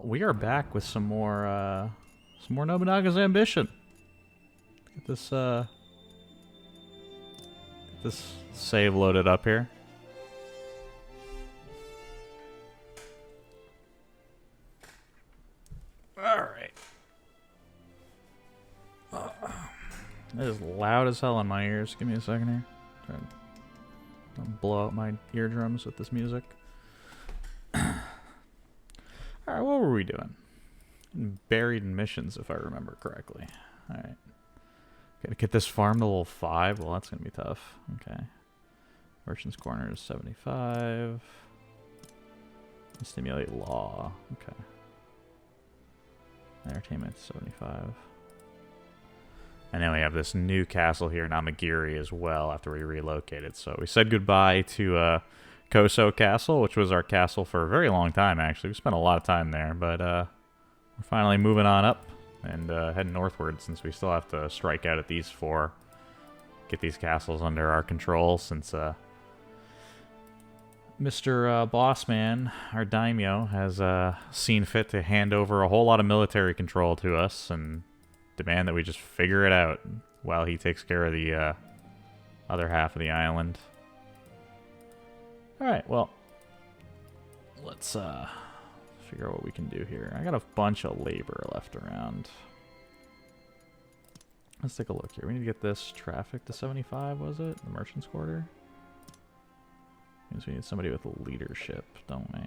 Well, we are back with some more Nobunaga's Ambition. Get this save loaded up here. All right. That is loud as hell in my ears. Give me a second here. Try to blow out my eardrums with this music. Alright, what were we doing? Buried in missions, if I remember correctly. Alright. Gotta get this farm to level 5. Well, that's gonna be tough. Okay. Merchant's Corner is 75. Stimulate law. Okay. Entertainment 75. And then we have this new castle here, Namagiri, as well, after we relocated. So we said goodbye to Koso Castle, which was our castle for a very long time, actually. We spent a lot of time there, but we're finally moving on up and heading northward, since we still have to strike out at these 4. Get these castles under our control, since Mr. Bossman, our daimyo, has seen fit to hand over a whole lot of military control to us and demand that we just figure it out while he takes care of the other half of the island. Alright, well, let's figure out what we can do here. I got a bunch of labor left around. Let's take a look here. We need to get this traffic to 75, was it? The Merchant's Quarter? Means we need somebody with leadership, don't we?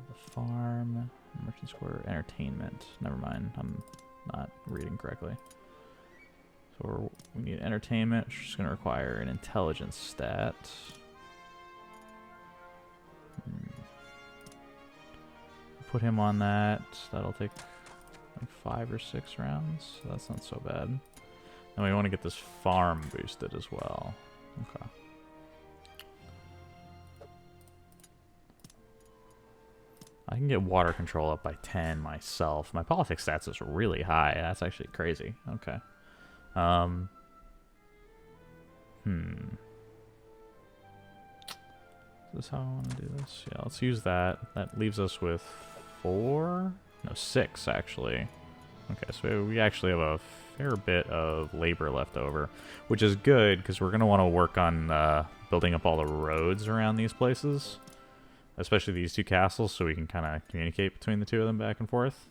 The farm, Merchant's Quarter, entertainment. Never mind, I'm not reading correctly. So we need entertainment, which is going to require an intelligence stat. Put him on that. That'll take like 5 or 6 rounds. So that's not so bad. And we want to get this farm boosted as well. Okay. I can get water control up by 10 myself. My politics stats is really high. That's actually crazy. Okay. Is this how I want to do this? Yeah, let's use that. That leaves us with 4? No, 6 actually. Okay, so we actually have a fair bit of labor left over, which is good because we're going to want to work on building up all the roads around these places, especially these 2 castles, so we can kind of communicate between the 2 of them back and forth.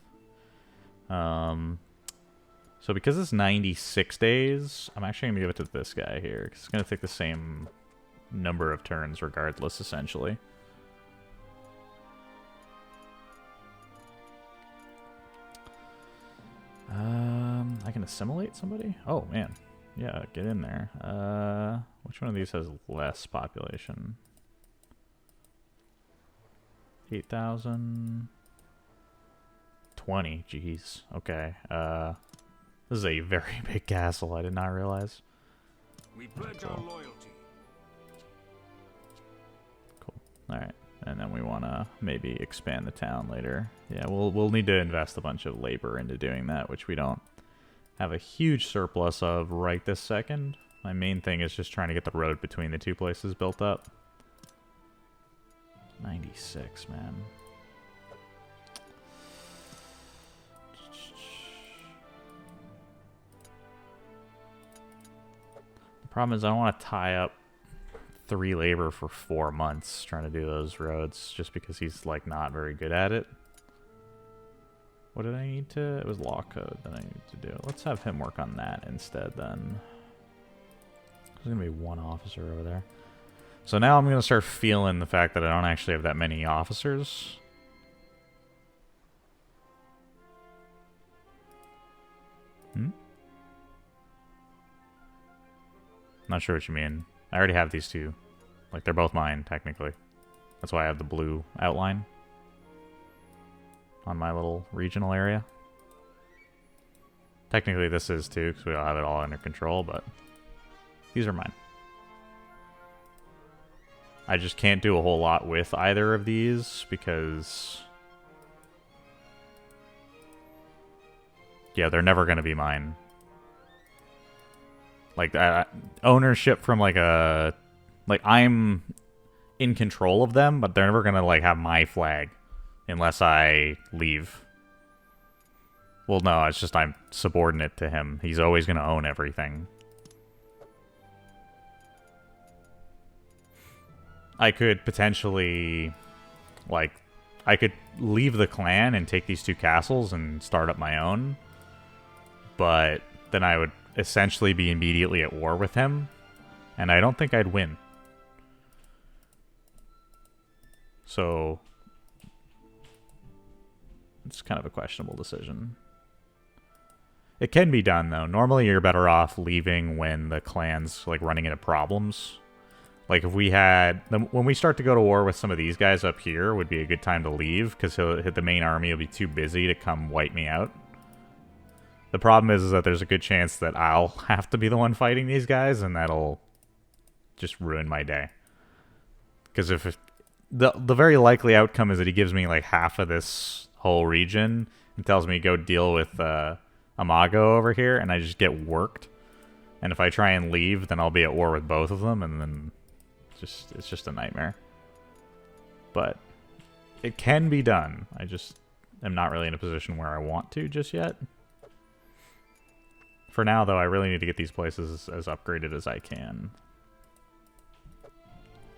So because it's 96 days, I'm actually going to give it to this guy here, because it's going to take the same number of turns regardless, essentially. I can assimilate somebody? Oh, man. Yeah, get in there. Which one of these has less population? 8,000... 20, jeez. Okay. This is a very big castle, I did not realize. We pledge our loyalty. Cool. Alright. And then we want to maybe expand the town later. Yeah, we'll need to invest a bunch of labor into doing that, which we don't have a huge surplus of right this second. My main thing is just trying to get the road between the 2 places built up. 96, man. The problem is I don't want to tie up 3 labor for 4 months trying to do those roads, just because he's like not very good at it. What did I need to? It was law code that I needed to do. Let's have him work on that instead then. There's gonna be 1 officer over there. So now I'm gonna start feeling the fact that I don't actually have that many officers. Not sure what you mean. I already have these 2. Like, they're both mine, technically. That's why I have the blue outline on my little regional area. Technically, this is too, because we don't have it all under control, but these are mine. I just can't do a whole lot with either of these, because... yeah, they're never going to be mine. Like, ownership from, like, a... like, I'm in control of them, but they're never gonna like have my flag unless I leave. Well, no, it's just I'm subordinate to him. He's always gonna own everything. I could potentially, like, I could leave the clan and take these 2 castles and start up my own, but then I would essentially be immediately at war with him, and I don't think I'd win. So, it's kind of a questionable decision. It can be done, though. Normally, you're better off leaving when the clan's, like, running into problems. Like, if we had... When we start to go to war with some of these guys up here, would be a good time to leave, because the main army will be too busy to come wipe me out. The problem is that there's a good chance that I'll have to be the one fighting these guys, and that'll just ruin my day. Because if... The very likely outcome is that he gives me, like, half of this whole region and tells me go deal with Imago over here, and I just get worked. And if I try and leave, then I'll be at war with both of them, and then it's just a nightmare. But it can be done. I just am not really in a position where I want to just yet. For now, though, I really need to get these places as upgraded as I can.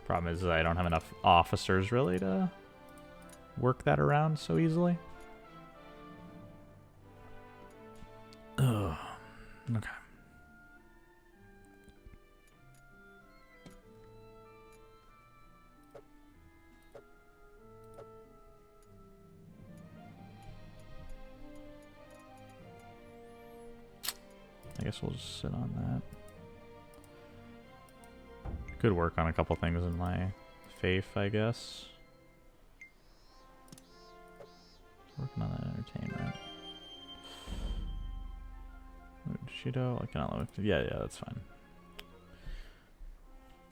Problem is that I don't have enough officers, really, to work that around so easily. Ugh. Okay. I guess we'll just sit on that. Could work on a couple things in my faith, I guess. Working on that entertainment. Shido, I cannot look. Yeah, that's fine.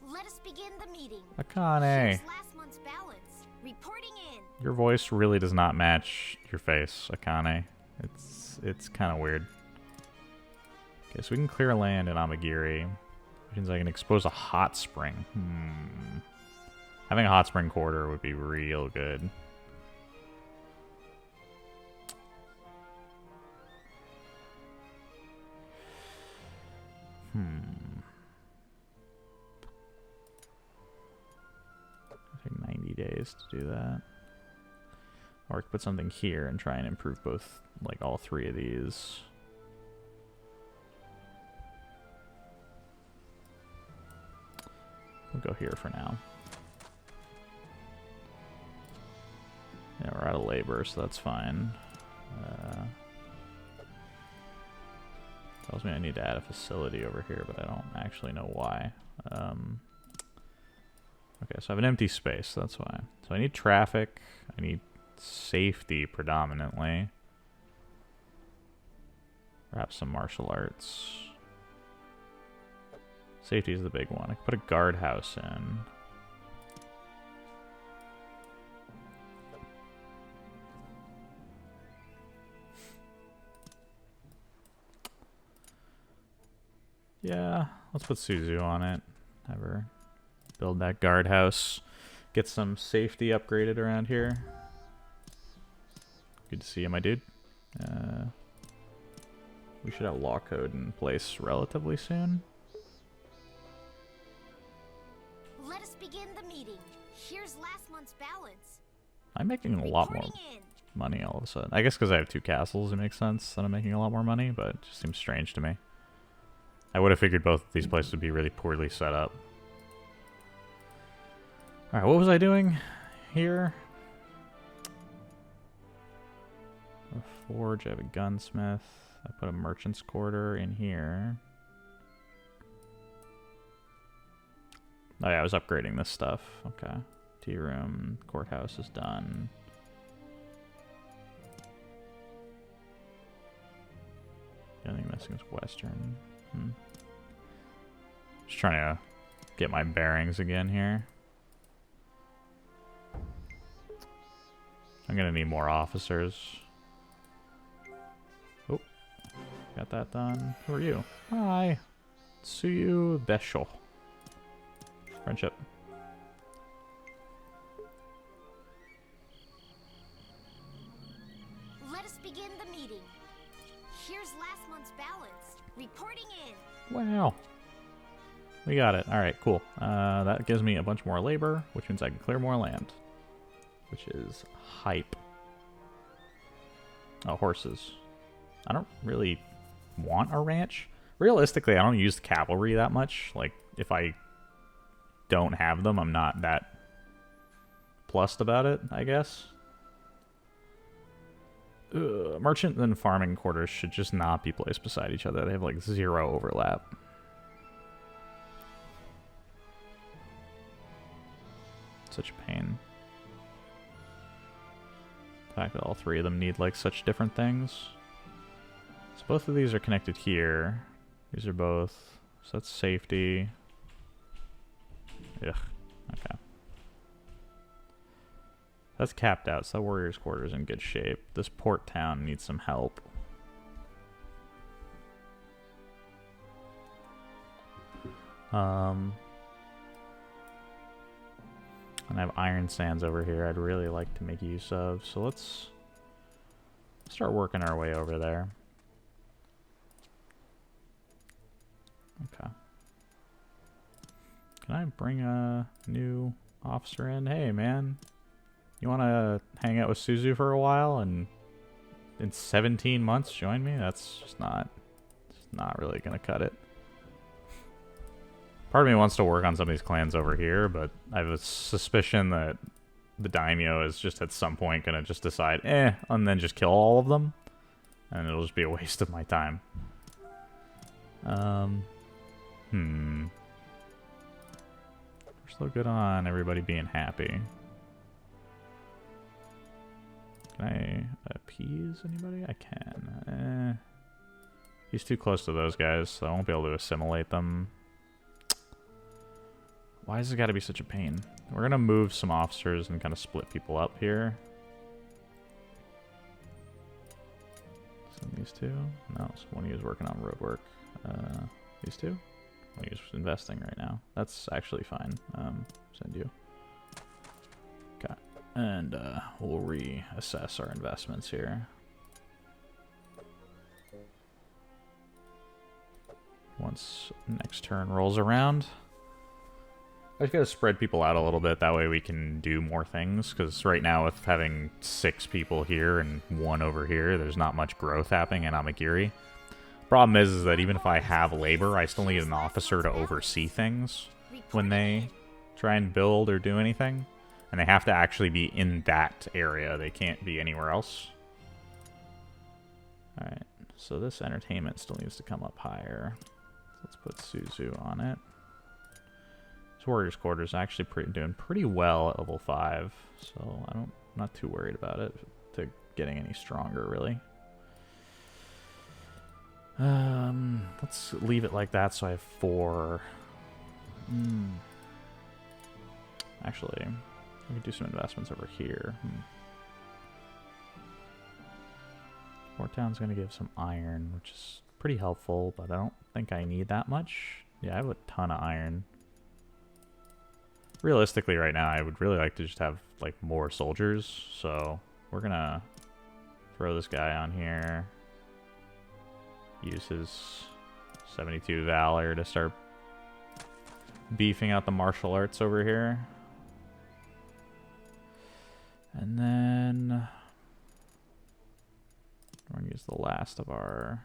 Let us begin the meeting. Akane. Here's last month's balance. Reporting in. Your voice really does not match your face, Akane. It's kind of weird. Okay, so we can clear land in Amagiri. Which means I can expose a hot spring. Having a hot spring quarter would be real good. I think 90 days to do that. Or I could put something here and try and improve both, like, all 3 of these. We'll go here for now. Yeah, we're out of labor, so that's fine. Tells me I need to add a facility over here, but I don't actually know why. Okay, so I have an empty space, so that's why. So I need traffic. I need safety predominantly. Perhaps some martial arts. Safety is the big one. I could put a guardhouse in. Yeah, let's put Suzu on it. Have her build that guardhouse. Get some safety upgraded around here. Good to see you, my dude. We should have law code in place relatively soon. Let us begin the meeting. Here's last month's balance. I'm making a lot more money all of a sudden. I guess because I have 2 castles, it makes sense that I'm making a lot more money, but it just seems strange to me. I would have figured both of these places would be really poorly set up. Alright, what was I doing here? A forge, I have a gunsmith. I put a merchant's quarter in here. Oh yeah, I was upgrading this stuff. Okay. Tea room, courthouse is done. The only thing missing is western. Just trying to get my bearings again here. I'm gonna need more officers. Oh, got that done. Who are you? Hi, Tsuyu Besho. Friendship. Reporting in. Wow. We got it. Alright, cool. That gives me a bunch more labor, which means I can clear more land. Which is hype. Oh, horses. I don't really want a ranch. Realistically, I don't use the cavalry that much. Like, if I don't have them, I'm not that plussed about it, I guess. Merchant and farming quarters should just not be placed beside each other. They have like 0 overlap. Such a pain. The fact that all 3 of them need like such different things. So both of these are connected here. These are both. So that's safety. Ugh. Okay. That's capped out, so that warrior's quarter's in good shape. This port town needs some help. And I have iron sands over here I'd really like to make use of, so let's start working our way over there. Okay. Can I bring a new officer in? Hey, man. You want to hang out with Suzu for a while and in 17 months join me? That's just not really going to cut it. Part of me wants to work on some of these clans over here, but I have a suspicion that the daimyo is just at some point going to just decide, and then just kill all of them. And it'll just be a waste of my time. We're still good on everybody being happy. Can I appease anybody? I can. He's too close to those guys, so I won't be able to assimilate them. Why has it got to be such a pain? We're going to move some officers and kind of split people up here. Send these two. No, so one of you is working on road work. These two? One of you is investing right now. That's actually fine. Send you. Okay. And we'll reassess our investments here. Once next turn rolls around. I just gotta spread people out a little bit, that way we can do more things, because right now with having 6 people here and 1 over here, there's not much growth happening in Amagiri. Problem is that even if I have labor, I still need an officer to oversee things when they try and build or do anything. And they have to actually be in that area, they can't be anywhere else. Alright, so this entertainment still needs to come up higher. Let's put Suzu on it. Warrior's quarters is actually doing pretty well at level 5, so I'm not too worried about it to getting any stronger, really. Let's leave it like that so I have 4. Actually, we can do some investments over here. Port Town's going to give some iron, which is pretty helpful, but I don't think I need that much. Yeah, I have a ton of iron. Realistically, right now, I would really like to just have, like, more soldiers. So, we're gonna throw this guy on here. Use his 72 Valor to start beefing out the martial arts over here. And then we're gonna use the last of our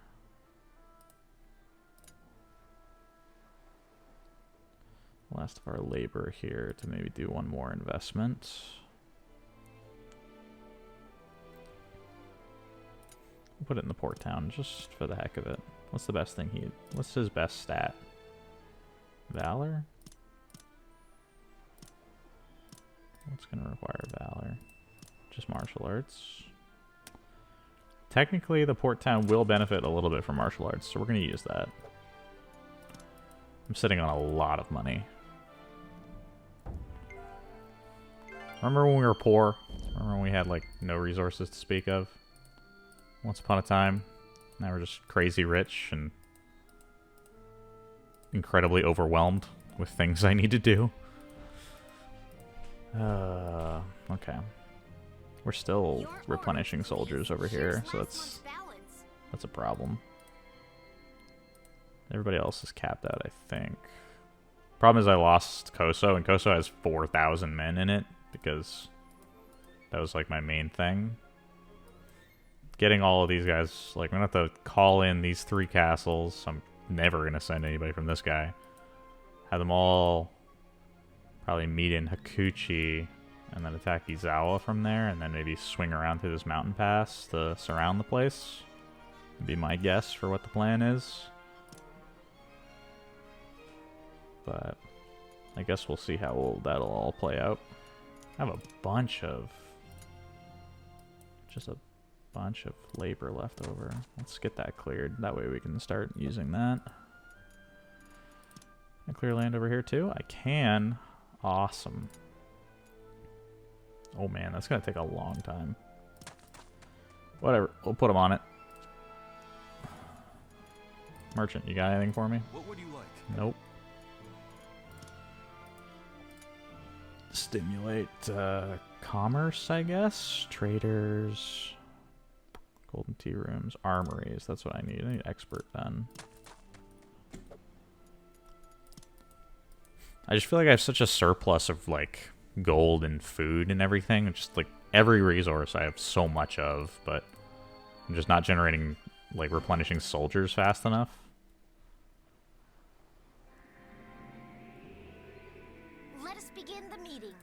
labor here to maybe do one more investment. We'll put it in the port town just for the heck of it. What's the best thing what's his best stat? Valor? What's gonna require Valor? Just martial arts. Technically, the port town will benefit a little bit from martial arts, so we're gonna use that. I'm sitting on a lot of money. Remember when we were poor? Remember when we had, like, no resources to speak of? Once upon a time. Now we're just crazy rich and incredibly overwhelmed with things I need to do. Okay. We're still replenishing soldiers over here, so that's a problem. Everybody else is capped out, I think. Problem is I lost Koso, and Koso has 4,000 men in it, because that was like my main thing. Getting all of these guys, like, I'm gonna have to call in these 3 castles. I'm never gonna send anybody from this guy. Have them all probably meet in Hakuchi, and then attack Izawa from there, and then maybe swing around through this mountain pass to surround the place. Would be my guess for what the plan is. But I guess we'll see how that'll all play out. I have a bunch of... just a bunch of labor left over. Let's get that cleared. That way we can start using that. Can I clear land over here too? I can. Awesome. Oh man, that's gonna take a long time. Whatever, we'll put them on it. Merchant, you got anything for me? What would you like? Nope. Stimulate commerce, I guess. Traders. Golden tea rooms. Armories. That's what I need. I need expert then. I just feel like I have such a surplus of like gold and food and everything. Just like every resource I have so much of, but I'm just not generating, like, replenishing soldiers fast enough. Let us begin the meeting.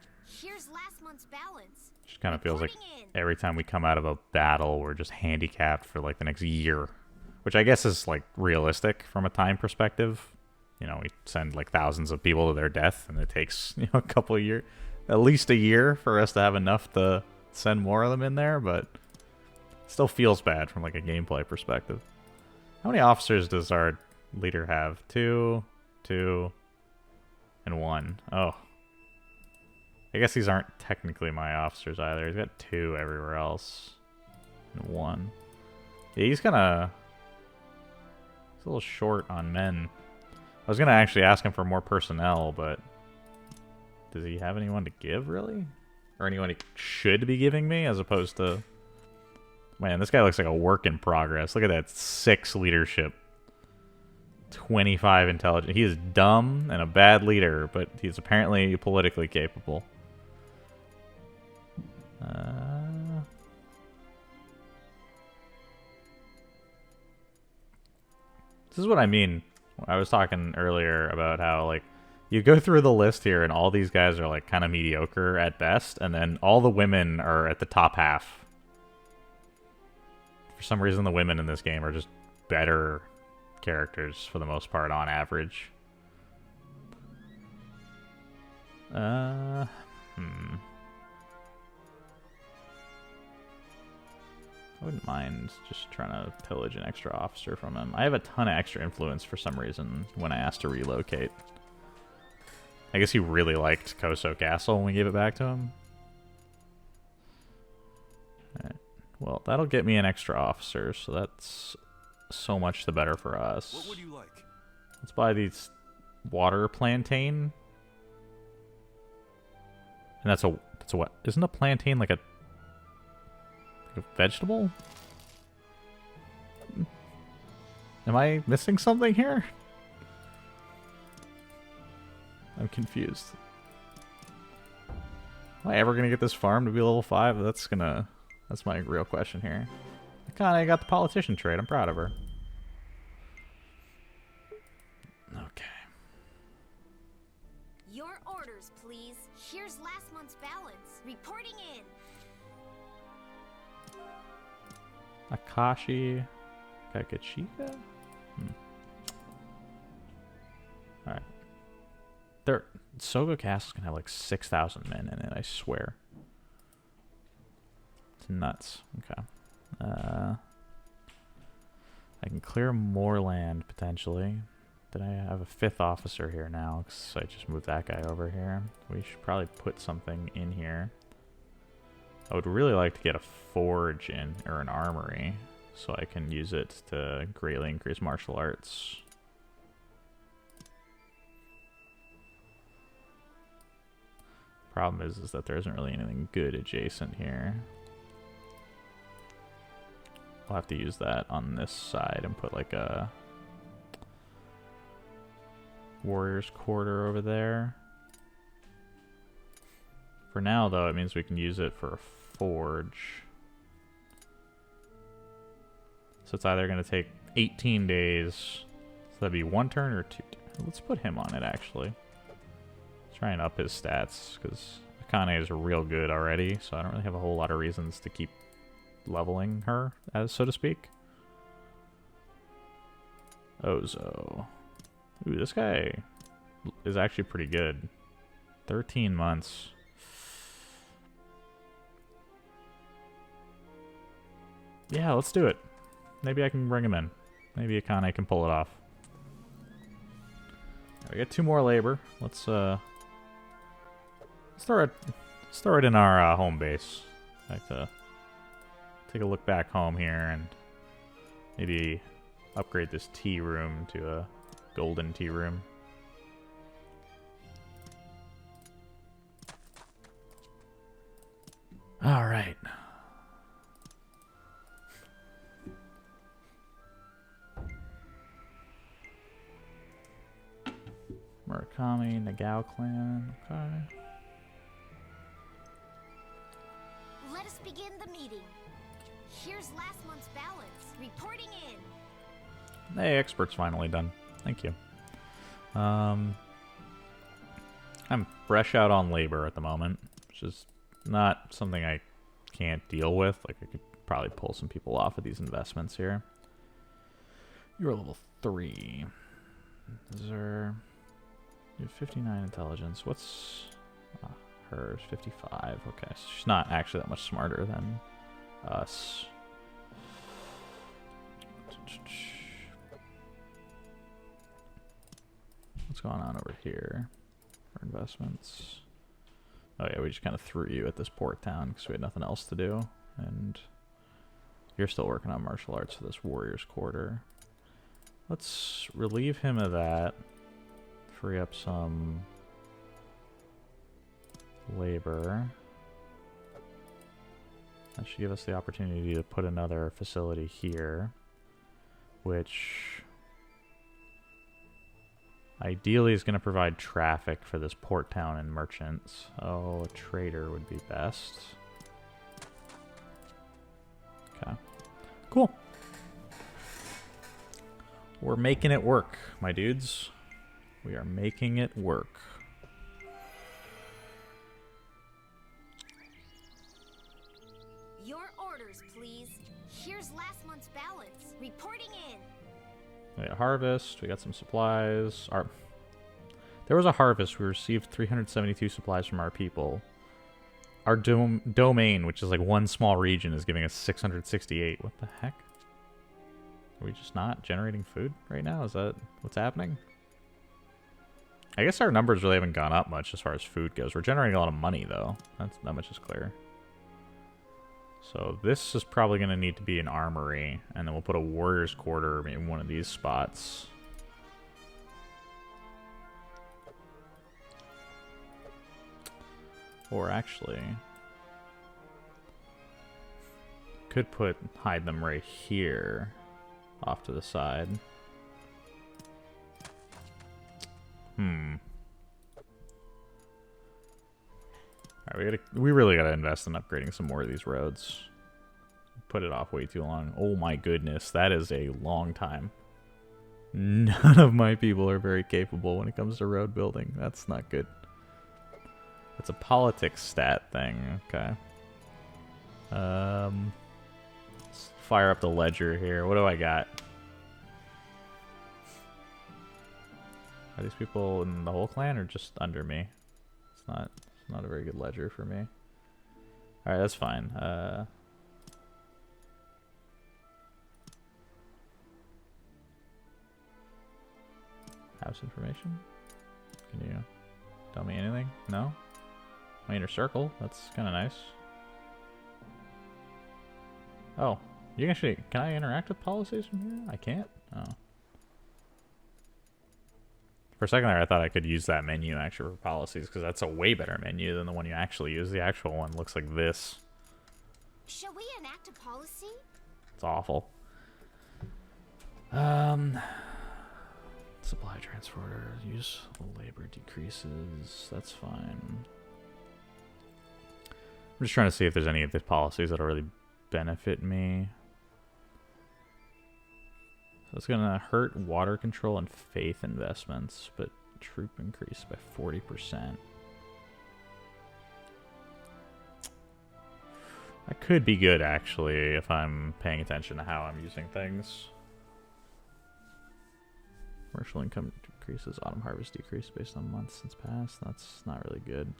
Here's last month's balance. Just kind of feels like Reporting in. every time we come out of a battle, we're just handicapped for like the next year, which I guess is like realistic from a time perspective. You know, we send like thousands of people to their death, and it takes, you know, a couple of years, at least a year, for us to have enough to send more of them in there. But it still feels bad from like a gameplay perspective. How many officers does our leader have? 2, 2, and 1. Oh. I guess these aren't technically my officers either. He's got 2 everywhere else. And 1. Yeah, he's a little short on men. I was going to actually ask him for more personnel, but does he have anyone to give, really? Or anyone he should be giving me, as opposed to... Man, this guy looks like a work in progress. Look at that. 6 leadership. 25 intelligence. He is dumb and a bad leader, but he's apparently politically capable. This is what I mean. I was talking earlier about how, like, you go through the list here and all these guys are, like, kind of mediocre at best, and then all the women are at the top half. For some reason, the women in this game are just better characters for the most part on average. I wouldn't mind just trying to pillage an extra officer from him. I have a ton of extra influence for some reason when I asked to relocate. I guess he really liked Koso Castle when we gave it back to him. Alright. Well, that'll get me an extra officer, so that's so much the better for us. What would you like? Let's buy these water plantain. And that's a what? Isn't a plantain like a vegetable? Am I missing something here? I'm confused. Am I ever gonna get this farm to be level 5? That's my real question here. I kinda got the politician trait. I'm proud of her. Okay. Your orders, please. Here's last month's balance. Reporting in. Akashi Kakachika? Alright. Sogo Castle's gonna have like 6,000 men in it, I swear. It's nuts. Okay. I can clear more land, potentially. Did I have a 5th officer here now? Because I just moved that guy over here. We should probably put something in here. I would really like to get a forge in, or an armory, so I can use it to greatly increase martial arts. Problem is that there isn't really anything good adjacent here. I'll have to use that on this side and put like a Warriors Quarter over there. For now, though, it means we can use it for a forge. So it's either going to take 18 days. So that'd be 1 turn or 2. Let's put him on it, actually. Try and up his stats, because Akane is real good already, so I don't really have a whole lot of reasons to keep leveling her, as so to speak. Ozo. Ooh, this guy is actually pretty good. 13 months. Yeah, let's do it. Maybe I can bring him in. Maybe Akane can pull it off. We got 2 more labor. Let's throw it in our home base. I'd like to take a look back home here and maybe upgrade this tea room to a golden tea room. All right. Murakami, Nagao clan. Okay. Let us begin the meeting. Here's last month's balance. Reporting in. Hey, expert's finally done. Thank you. I'm fresh out on labor at the moment, which is not something I can't deal with. Like, I could probably pull some people off of these investments here. You're level 3. Is there... You have 59 intelligence. What's hers? 55. Okay, so she's not actually that much smarter than us. What's going on over here for investments? Oh yeah, we just kind of threw you at this port town because we had nothing else to do. And you're still working on martial arts for this warrior's quarter. Let's relieve him of that. Free up some labor. That should give us the opportunity to put another facility here, which ideally is going to provide traffic for this port town and merchants. Oh, a trader would be best. Okay. Cool. We're making it work, my dudes. We are making it work. Your orders, please. Here's last month's balance. Reporting in. We got harvest. We got some supplies. There was a harvest. We received 372 supplies from our people. Our domain, which is like one small region, is giving us 668. What the heck? Are we just not generating food right now? Is that what's happening? I guess our numbers really haven't gone up much as far as food goes. We're generating a lot of money, though. That much is clear. So this is probably going to need to be an armory, and then we'll put a warrior's quarter in one of these spots. Or actually, could hide them right here, off to the side. Alright, we really gotta invest in upgrading some more of these roads. Put it off way too long. Oh my goodness, that is a long time. None of my people are very capable when it comes to road building. That's not good. That's a politics stat thing. Okay. Let's fire up the ledger here. What do I got? Are these people in the whole clan or just under me? It's not a very good ledger for me. Alright, that's fine. House information? Can you tell me anything? No? My inner circle? That's kind of nice. Oh, you can actually... Can I interact with policies from here? I can't? Oh. For a second there, I thought I could use that menu actually for policies, because that's a way better menu than the one you actually use. The actual one looks like this. Shall we enact a policy? It's awful. Supply transporter, useful labor decreases. That's fine. I'm just trying to see if there's any of the policies that'll really benefit me. So it's gonna hurt water control and faith investments, but troop increase by 40%. That could be good, actually, if I'm paying attention to how I'm using things. Commercial income decreases, autumn harvest decrease based on months since past. That's not really good.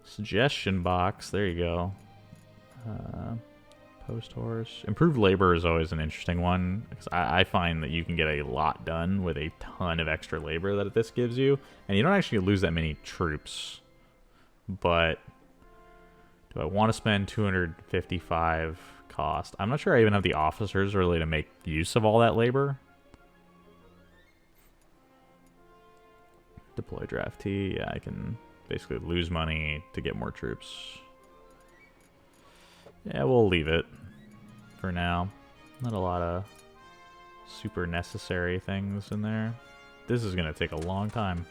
Suggestion box, there you go. Post horse. Improved labor is always an interesting one, because I find that you can get a lot done with a ton of extra labor that this gives you, and you don't actually lose that many troops. But do I want to spend 255 cost? I'm not sure I even have the officers really to make use of all that labor. Deploy draftee. Yeah, I can basically lose money to get more troops. Yeah, we'll leave it for now. Not a lot of super necessary things in there. This is going to take a long time.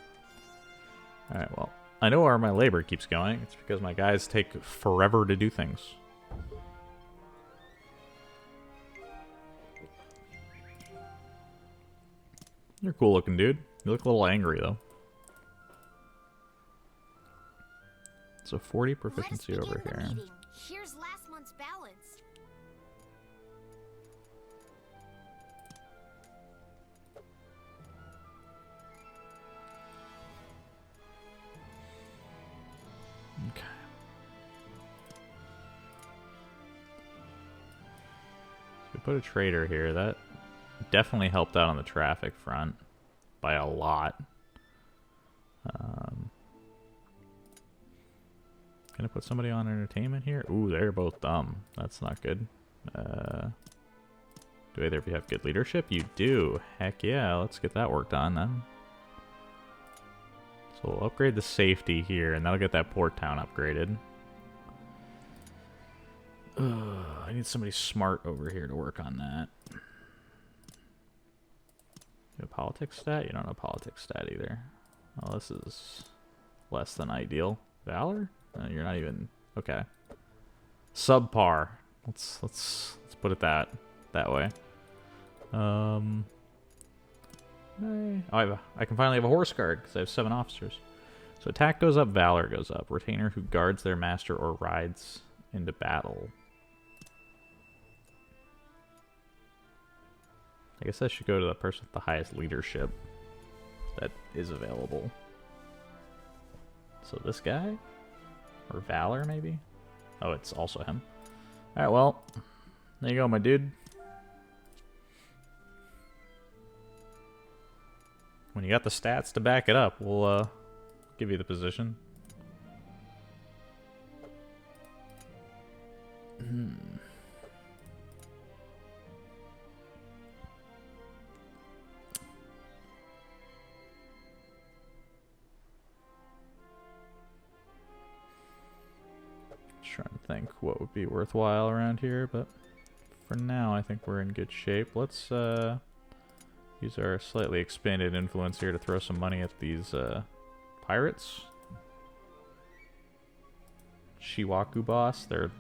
Alright, well, I know where my labor keeps going. It's because my guys take forever to do things. You're a cool looking dude. You look a little angry though. So 40 proficiency over here. Here's last month's balance. Okay. So we put a trader here. That definitely helped out on the traffic front by a lot. Gonna put somebody on entertainment here. Ooh, they're both dumb. That's not good. Do either of you have good leadership? You do. Heck yeah, let's get that worked on then. So we'll upgrade the safety here, and that'll get that port town upgraded. I need somebody smart over here to work on that. You have a politics stat? You don't have a politics stat either. Oh, this is less than ideal. Valor? No, you're not even okay. Subpar. Let's put it that way. I can finally have a horse guard because I have 7 officers. So attack goes up, valor goes up. Retainer who guards their master or rides into battle. I guess I should go to the person with the highest leadership that is available. So this guy? Or valor, maybe? Oh, it's also him. Alright, well, there you go, my dude. When you got the stats to back it up, we'll give you the position. Trying to think what would be worthwhile around here, but for now I think we're in good shape. Let's use our slightly expanded influence here to throw some money at these pirates. Shiwaku boss, they're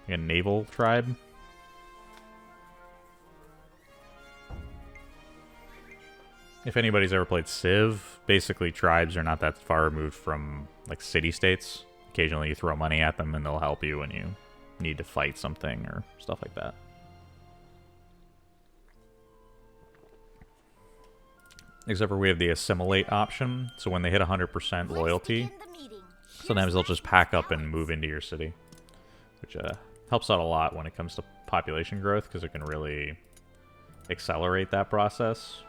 like a naval tribe. If anybody's ever played Civ, basically tribes are not that far removed from like city-states. Occasionally you throw money at them and they'll help you when you need to fight something or stuff like that. Except for we have the assimilate option, so when they hit 100% loyalty, sometimes they'll just pack up and move into your city. Which helps out a lot when it comes to population growth, because it can really accelerate that process.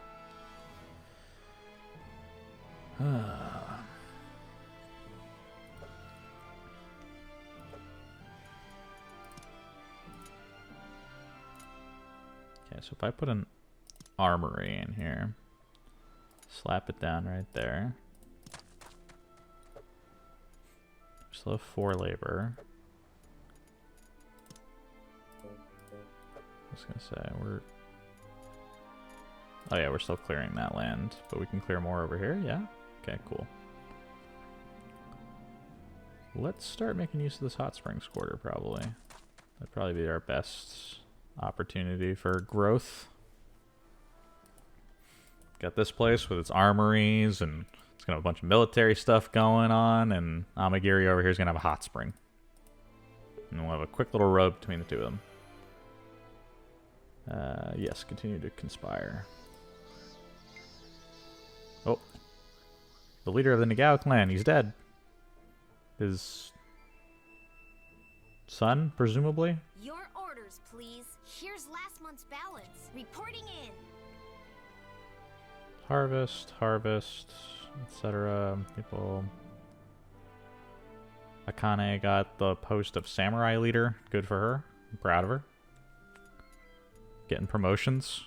Okay, so if I put an armory in here, slap it down right there. Still have 4 labor. I was gonna say, we're Oh yeah, we're still clearing that land, but we can clear more over here, yeah? Okay, cool. Let's start making use of this hot springs quarter, probably. That'd probably be our best opportunity for growth. Got this place with its armories, and it's gonna have a bunch of military stuff going on, and Amagiri over here is gonna have a hot spring. And we'll have a quick little road between the two of them. Yes, continue to conspire. Oh. The leader of the Nagao clan, he's dead. His son, presumably? Your orders, please. Here's last month's balance. Reporting in. Harvest, etc. People. Akane got the post of samurai leader. Good for her. I'm proud of her. Getting promotions.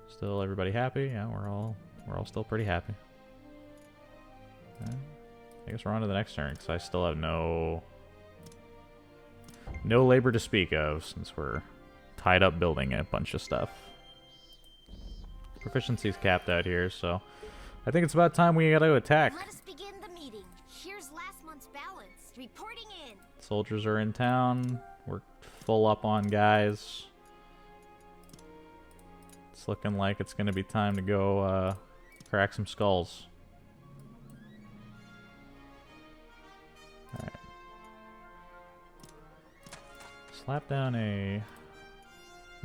Still everybody happy? Yeah, we're all still pretty happy. Okay. I guess we're on to the next turn because I still have no labor to speak of since we're tied up building a bunch of stuff. Proficiency's capped out here, so I think it's about time we gotta attack. Let us begin the meeting. Here's last month's balance. Reporting in. Soldiers are in town. We're full up on guys. It's looking like it's gonna be time to go crack some skulls. Alright. Slap down a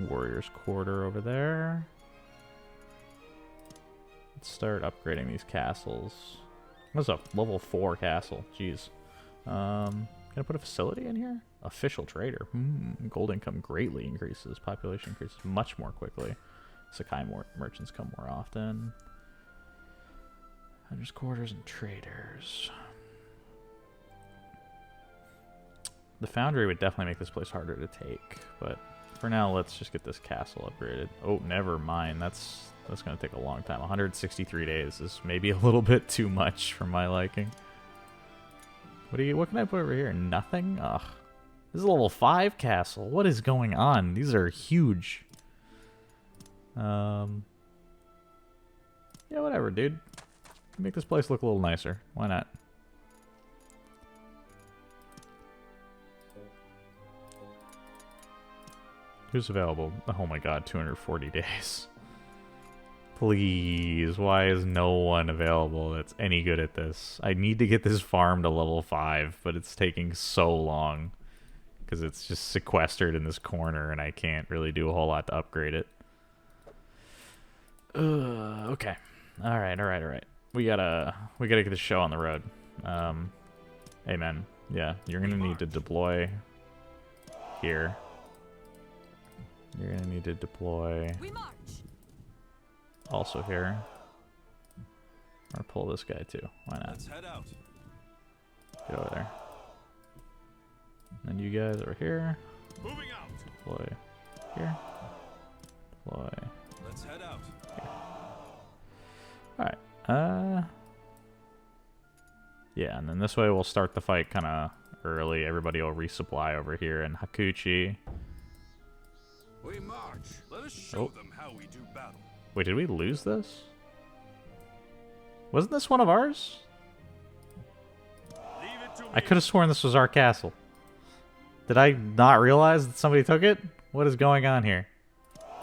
warrior's quarter over there. Let's start upgrading these castles. What's a level 4 castle? Jeez. Can I put a facility in here? Official trader. Gold income greatly increases. Population increases much more quickly. Sakai merchants come more often. Hunters' quarters and traders. The foundry would definitely make this place harder to take, but for now, let's just get this castle upgraded. Oh, never mind. That's going to take a long time. 163 days is maybe a little bit too much for my liking. What can I put over here? Nothing? Ugh. This is a level 5 castle. What is going on? These are huge. Yeah, whatever, dude. Make this place look a little nicer. Why not? Who's available? Oh my god, 240 days. Please, why is no one available that's any good at this? I need to get this farm to level 5, but it's taking so long. Because it's just sequestered in this corner, and I can't really do a whole lot to upgrade it. Okay. Alright. We gotta get this show on the road. Amen. Yeah, you're gonna need to deploy here. You're gonna need to deploy also here. Or pull this guy too. Why not? Let's head out. Get over there. And you guys over here. Moving out. Deploy here. Deploy. Let's head out. Alright. Yeah, and then this way we'll start the fight kind of early. Everybody will resupply over here in Hakuchi. We march. Let us show them how we do battle. Wait, did we lose this? Wasn't this one of ours? Leave it to me. I could have sworn this was our castle. Did I not realize that somebody took it? What is going on here?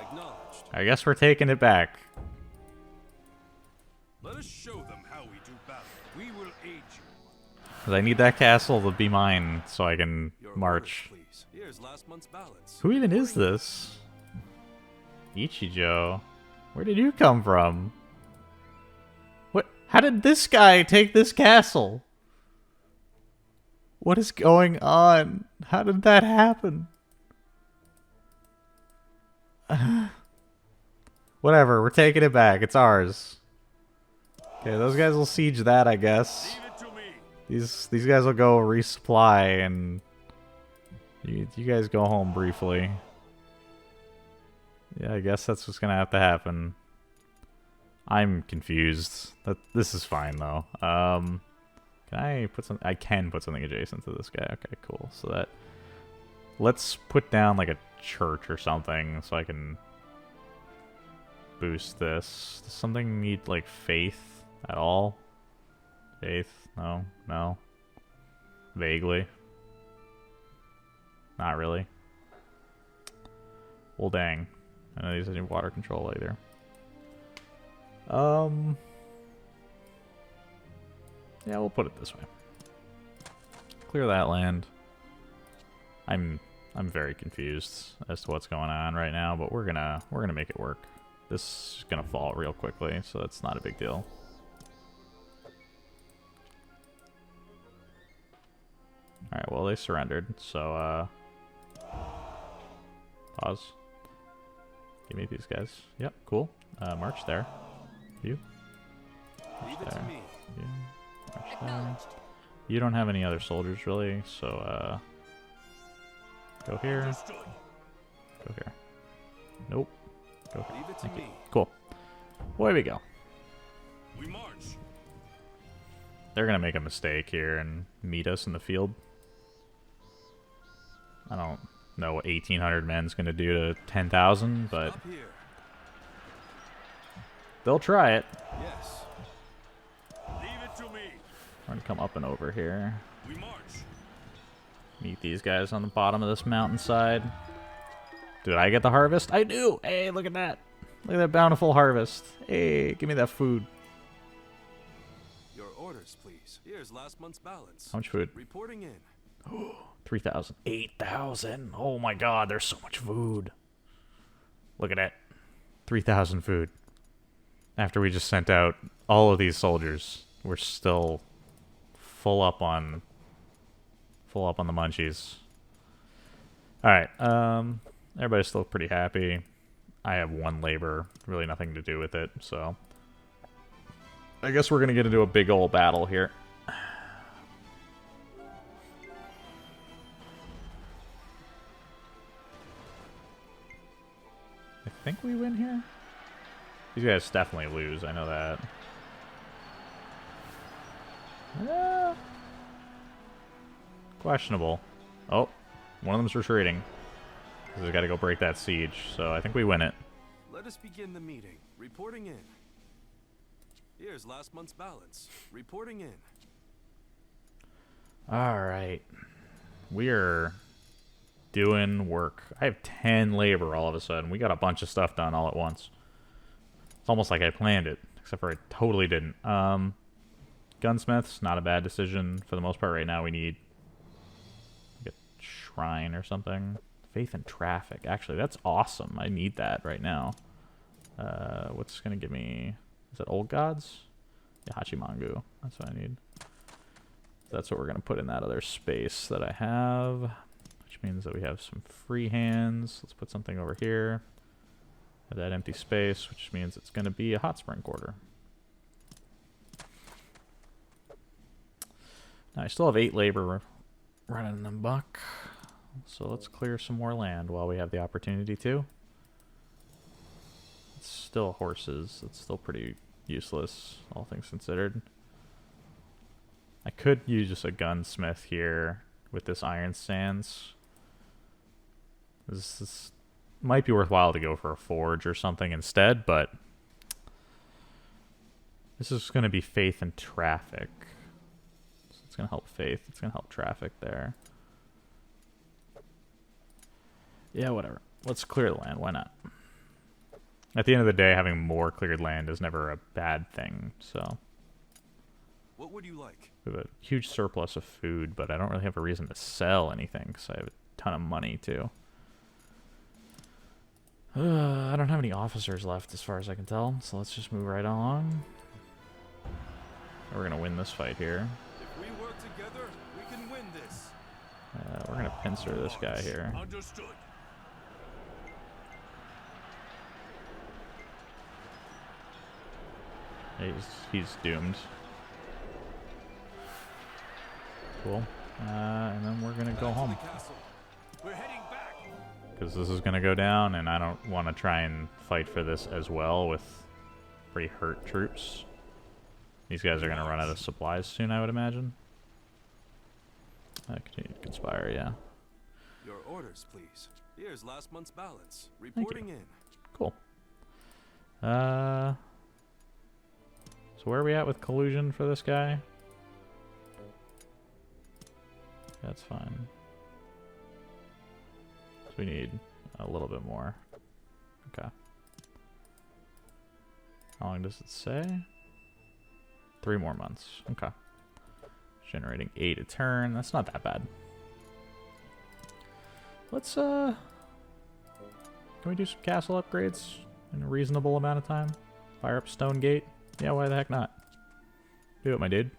Acknowledged. I guess we're taking it back. Let us show them how we do battle. We will aid you. Because I need that castle to be mine so I can Your march. orders, please. Here's last month's balance. Who even is this? Ichijo. Where did you come from? What? How did this guy take this castle? What is going on? How did that happen? Whatever, we're taking it back. It's ours. Okay, those guys will siege that, I guess. Leave it to me. These guys will go resupply, and you guys go home briefly. Yeah, I guess that's what's gonna have to happen. I'm confused. This is fine though. Can I put some? I can put something adjacent to this guy. Okay, cool. So that let's put down like a church or something, so I can boost this. Does something need, like, faith at all? Faith? No. No. Vaguely. Not really. Well, dang. I know these need water control either. Yeah, we'll put it this way. Clear that land. I'm very confused as to what's going on right now, but we're gonna make it work. This is gonna fall real quickly, so that's not a big deal. Alright, well, they surrendered, so, pause. Give me these guys. Yep, cool. March there. You. March there. You. March there. You don't have any other soldiers, really, so, go here. Go here. Nope. Go here. Thank you. Cool. Away we go. We march. They're gonna make a mistake here and meet us in the field. I don't know what 1,800 men's gonna do to 10,000, but they'll try it. Yes. Leave it to me. We're gonna come up and over here. We march. Meet these guys on the bottom of this mountainside. Did I get the harvest? I do! Hey, look at that. Look at that bountiful harvest. Hey, give me that food. Your orders, please. Here's last month's balance. How much food? Reporting in. 3,000. 8,000. Oh my god, there's so much food. Look at that. 3,000 food. After we just sent out all of these soldiers, we're still full up on the munchies. Alright, everybody's still pretty happy. I have one labor, really nothing to do with it, so I guess we're gonna get into a big old battle here. I think we win here. These guys definitely lose, I know that. Yeah. Questionable. Oh, one of them's retreating. Because we gotta go break that siege, so I think we win it. Let us begin the meeting. Reporting in. Here's last month's balance. Reporting in. Alright. We're doing work. I have 10 labor all of a sudden. We got a bunch of stuff done all at once. It's almost like I planned it, except for I totally didn't. Gunsmiths, not a bad decision. For the most part right now we need like a shrine or something. Faith and traffic. Actually, that's awesome. I need that right now. What's going to give me... Is it Old Gods? Yeah, Hachimangu. That's what I need. That's what we're going to put in that other space that I have. Which means that we have some free hands. Let's put something over here. Have that empty space, which means it's going to be a hot spring quarter. Now, I still have 8 labor running them buck. So let's clear some more land while we have the opportunity to. It's still horses. It's still pretty useless, all things considered. I could use just a gunsmith here with this iron sands. This might be worthwhile to go for a forge or something instead, but this is going to be faith and traffic. So it's going to help faith. It's going to help traffic there. Yeah, whatever. Let's clear the land. Why not? At the end of the day, having more cleared land is never a bad thing, so... What would you like? We have a huge surplus of food, but I don't really have a reason to sell anything, because I have a ton of money, too. I don't have any officers left, as far as I can tell, so let's just move right along. We're going to win this fight here. If we work together, we can win this. We're going to pincer this guy here. Understood. He's doomed. Cool. And then we're going to go home. We're heading back. Because this is going to go down, and I don't want to try and fight for this as well with pretty hurt troops. These guys are going to run out of supplies soon, I would imagine. Continue to conspire, yeah. Your orders, please. Here's last month's balance. Reporting in. Cool. So where are we at with collusion for this guy? That's fine. So we need a little bit more. Okay. How long does it say? 3 more months. Okay. Generating 8 a turn. That's not that bad. Let's, can we do some castle upgrades in a reasonable amount of time? Fire up Stone Gate? Yeah, why the heck not? Do it, my dude.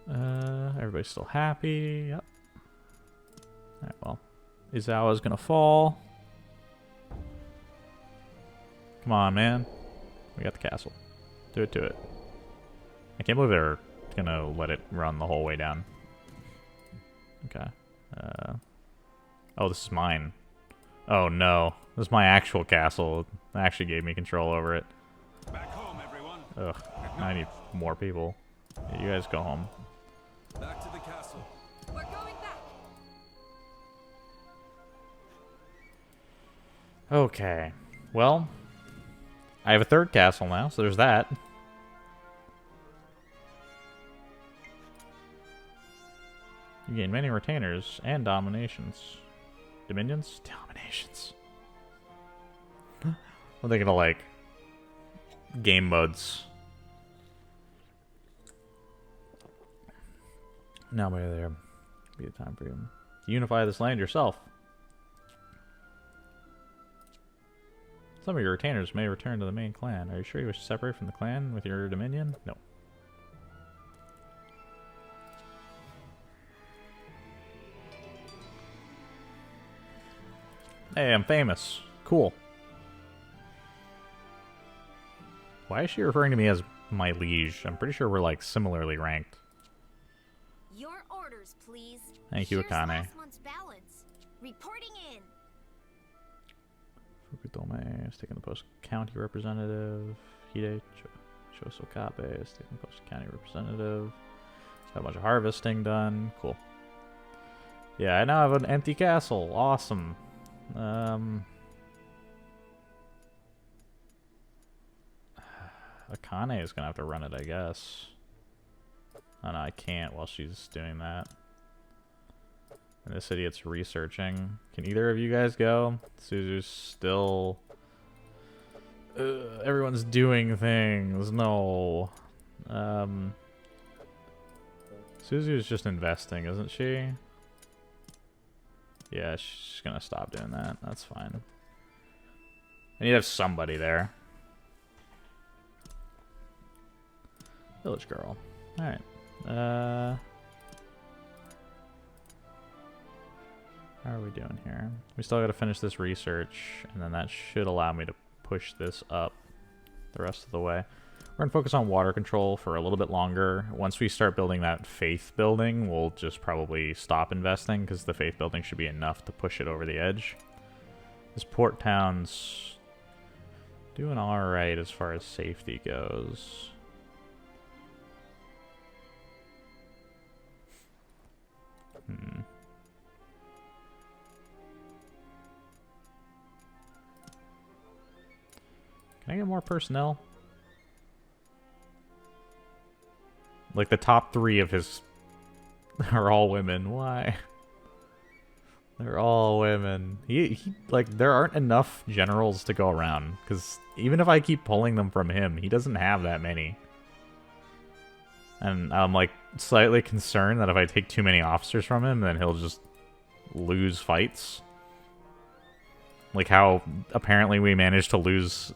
Everybody's still happy. Yep. Alright, well. Izawa's gonna fall. Come on, man. We got the castle. Do it to it. I can't believe they're gonna let it run the whole way down. Okay. Oh, this is mine. Oh no. This is my actual castle. It actually gave me control over it. Back home, everyone. Ugh. I need more people. Yeah, you guys go home. Back to the castle. We're going back. Okay. Well, I have a 3rd castle now, so there's that. You gain many retainers and dominations. Dominions? Dominations. I'm thinking of, like, game modes. Now by there. Be a time for you to unify this land yourself. Some of your retainers may return to the main clan. Are you sure you wish to separate from the clan with your dominion? No. Hey, I'm famous. Cool. Why is she referring to me as my liege? I'm pretty sure we're, like, similarly ranked. Your orders, please. Thank you, Here's Akane. last month's balance. Reporting in. Fukutome is taking the post county representative. Hide Chosokabe is taking the post county representative. Got a bunch of harvesting done. Cool. Yeah, I now have an empty castle. Awesome. Akane is gonna have to run it, I guess. Oh no, I can't while she's doing that. And this idiot's researching. Can either of you guys go? Suzu's still... everyone's doing things. No. Suzu's just investing, isn't she? Yeah, she's gonna stop doing that. That's fine. I need to have somebody there. Village girl. Alright. How are we doing here? We still gotta finish this research, and then that should allow me to push this up the rest of the way. We're gonna focus on water control for a little bit longer. Once we start building that faith building, we'll just probably stop investing, because the faith building should be enough to push it over the edge. This port town's doing alright as far as safety goes. Can I get more personnel? Like, the top 3 of his are all women. Why? They're all women. He like, there aren't enough generals to go around, because even if I keep pulling them from him, he doesn't have that many. And I'm, like, slightly concerned that if I take too many officers from him, then he'll just lose fights. Like how apparently we managed to lose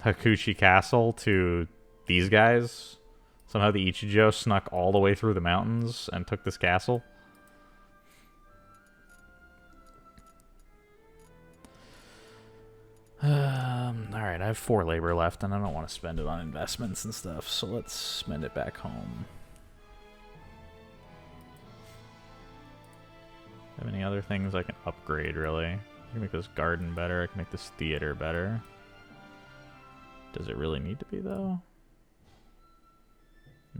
Hakuchi Castle to these guys. Somehow the Ichijo snuck all the way through the mountains and took this castle. Alright, I have 4 labor left, and I don't want to spend it on investments and stuff, so let's spend it back home. Have any other things I can upgrade, really? I can make this garden better, I can make this theater better. Does it really need to be, though?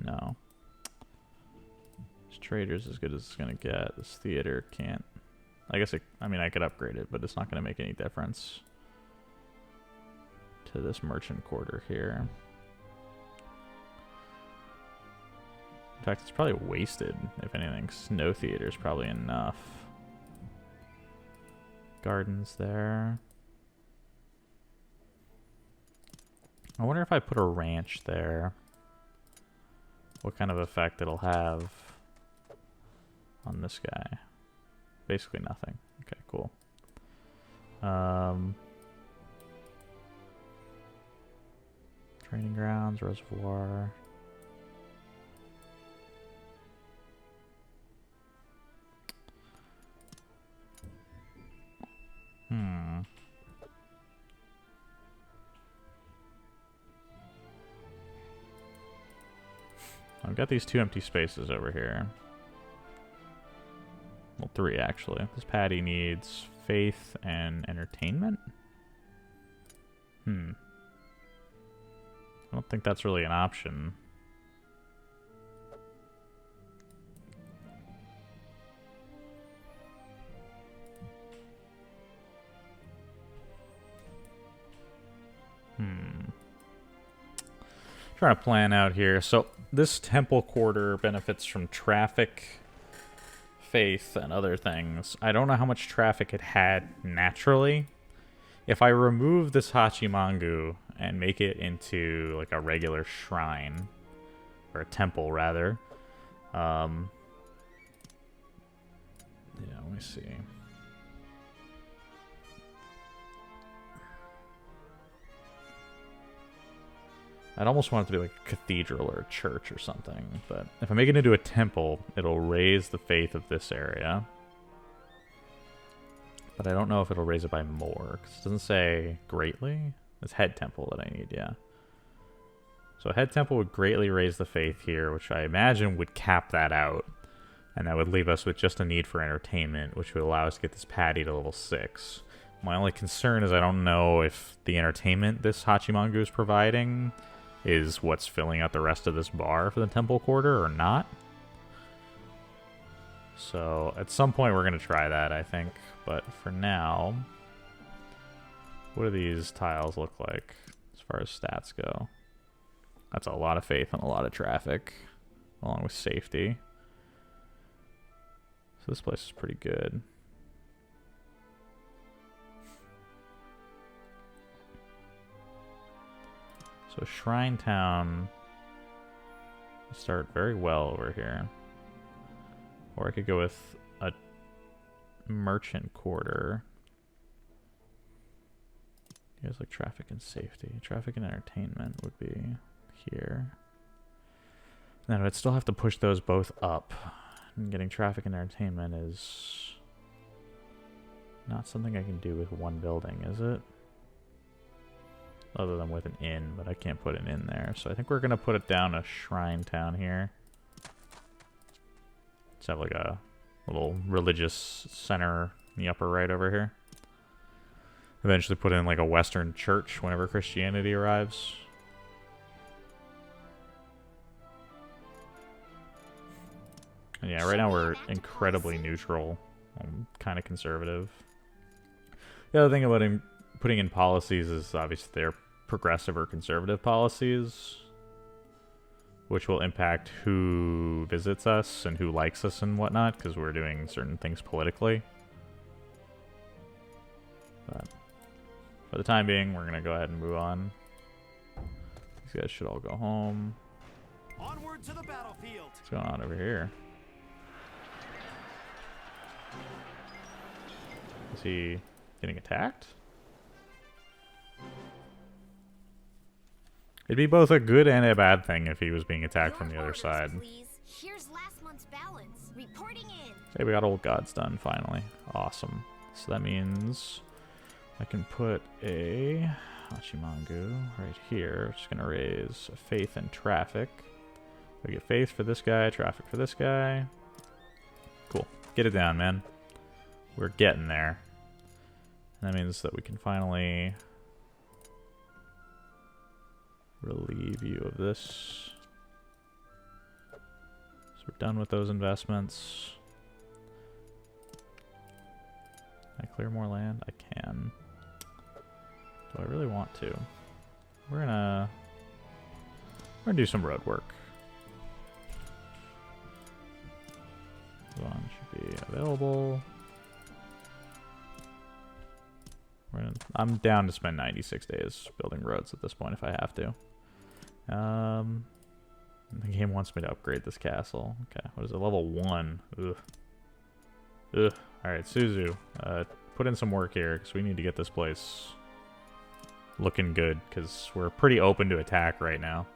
No. This trader's as good as it's gonna get. This theater can't... I guess I mean, I could upgrade it, but it's not gonna make any difference. to this merchant quarter here. In fact, it's probably wasted, if anything. Snow Theater is probably enough. Gardens there. I wonder if I put a ranch there, what kind of effect it'll have on this guy. Basically nothing. Okay, cool. Training grounds, reservoir. I've got these 2 empty spaces over here. Well, 3 actually. This patty needs faith and entertainment? I don't think that's really an option. Trying to plan out here. So this temple quarter benefits from traffic, faith, and other things. I don't know how much traffic it had naturally. If I remove this Hachimangu and make it into like a regular shrine, or a temple rather, yeah, let me see. I'd almost want it to be like a cathedral or a church or something, but if I make it into a temple, it'll raise the faith of this area. But I don't know if it'll raise it by more, because it doesn't say greatly. It's head temple that I need, yeah. So a head temple would greatly raise the faith here, which I imagine would cap that out. And that would leave us with just a need for entertainment, which would allow us to get this patty to level 6. My only concern is I don't know if the entertainment this Hachimangu is providing is what's filling out the rest of this bar for the temple quarter or not. So at some point we're going to try that, I think. But for now, what do these tiles look like as far as stats go? That's a lot of faith and a lot of traffic, along with safety. So this place is pretty good. So Shrine Town start very well over here. Or I could go with a merchant quarter. Here's like traffic and safety. Traffic and entertainment would be here. Then I'd still have to push those both up. And getting traffic and entertainment is not something I can do with one building, is it? Other than with an inn, but I can't put an inn there. So I think we're going to put it down a Shrine Town here. Let's have like a little religious center in the upper right over here. Eventually put in like a Western church whenever Christianity arrives. And yeah, right now we're incredibly neutral. Kind of conservative. The other thing about putting in policies is obviously they're progressive or conservative policies, which will impact who visits us and who likes us and whatnot, because we're doing certain things politically. But for the time being, we're going to go ahead and move on. These guys should all go home. Onward to the battlefield. What's going on over here? Is he getting attacked? It'd be both a good and a bad thing if he was being attacked from the other side. Please. Here's last month's balance. Reporting in. Hey, we got Old Gods done finally. Awesome. So that means I can put a Hachimangu right here. Just gonna raise faith and traffic. We get faith for this guy, traffic for this guy. Cool. Get it down, man. We're getting there. And that means that we can finally relieve you of this. So we're done with those investments. Can I clear more land? I can. Do I really want to? We're gonna do some road work. One should be available. I'm down to spend 96 days building roads at this point if I have to. The game wants me to upgrade this castle. Okay, what is it? Level 1. Ugh. Ugh. Alright, Suzu. Put in some work here, because we need to get this place looking good, because we're pretty open to attack right now.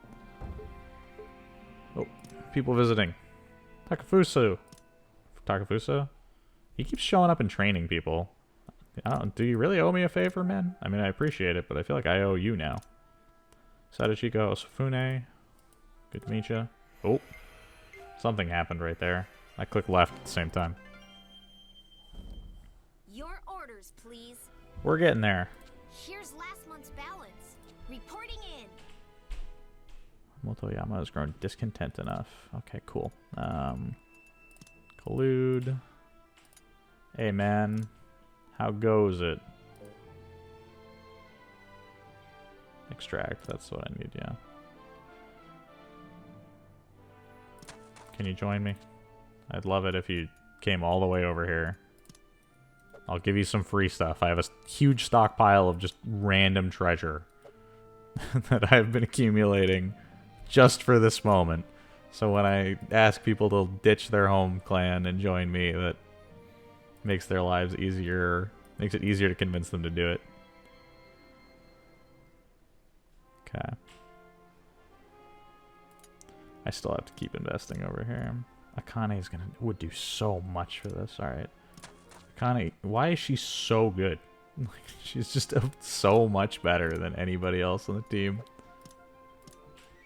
Oh, people visiting. Takafuso. Takafuso? He keeps showing up and training people. Do you really owe me a favor, man? I mean, I appreciate it, but I feel like I owe you now. Sadachiko Osafune. Good to meet you. Oh. Something happened right there. I clicked left at the same time. Your orders, please. We're getting there. Here's last month's balance. Reporting in. Motoyama has grown discontent enough. Okay, cool. Collude. Hey, man. How goes it? Extract. That's what I need, yeah. Can you join me? I'd love it if you came all the way over here. I'll give you some free stuff. I have a huge stockpile of just random treasure that I've been accumulating just for this moment. So when I ask people to ditch their home clan and join me, that makes their lives easier. Makes it easier to convince them to do it. Okay. I still have to keep investing over here. Akane would do so much for this. All right. Akane, why is she so good? Like, she's just so much better than anybody else on the team.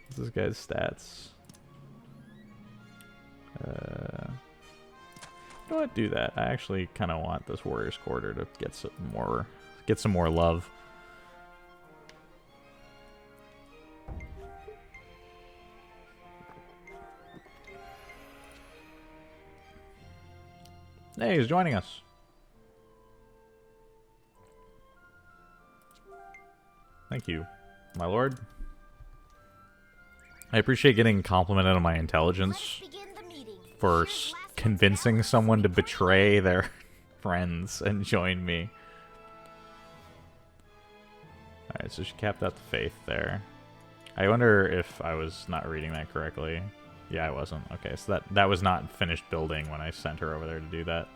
What's this guy's stats? You know what? Do that. I actually kind of want this Warriors Quarter to get some more love. Hey, he's joining us. Thank you, my lord. I appreciate getting complimented on my intelligence for convincing someone to betray their friends and join me. Alright, so she capped out the faith there. I wonder if I was not reading that correctly. Yeah, I wasn't. Okay, so that was not finished building when I sent her over there to do that.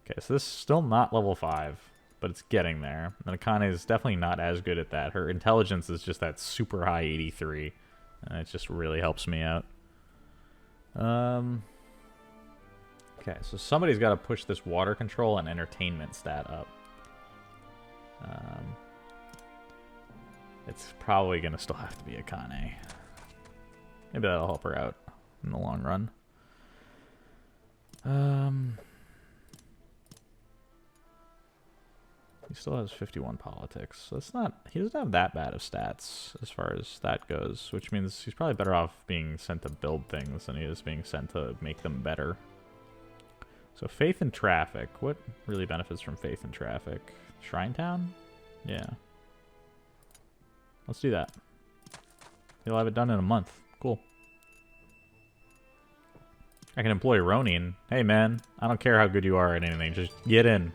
Okay, so this is still not level 5, but it's getting there. And Akane is definitely not as good at that. Her intelligence is just that super high 83. And it just really helps me out. Okay, so somebody's got to push this water control and entertainment stat up. It's probably going to still have to be Akane. Maybe that'll help her out in the long run. He still has 51 politics. So it's not. He doesn't have that bad of stats as far as that goes, which means he's probably better off being sent to build things than he is being sent to make them better. So faith and traffic. What really benefits from faith and traffic? Shrine Town? Yeah. Let's do that. He'll have it done in a month. Cool. I can employ Ronin. Hey, man. I don't care how good you are at anything. Just get in.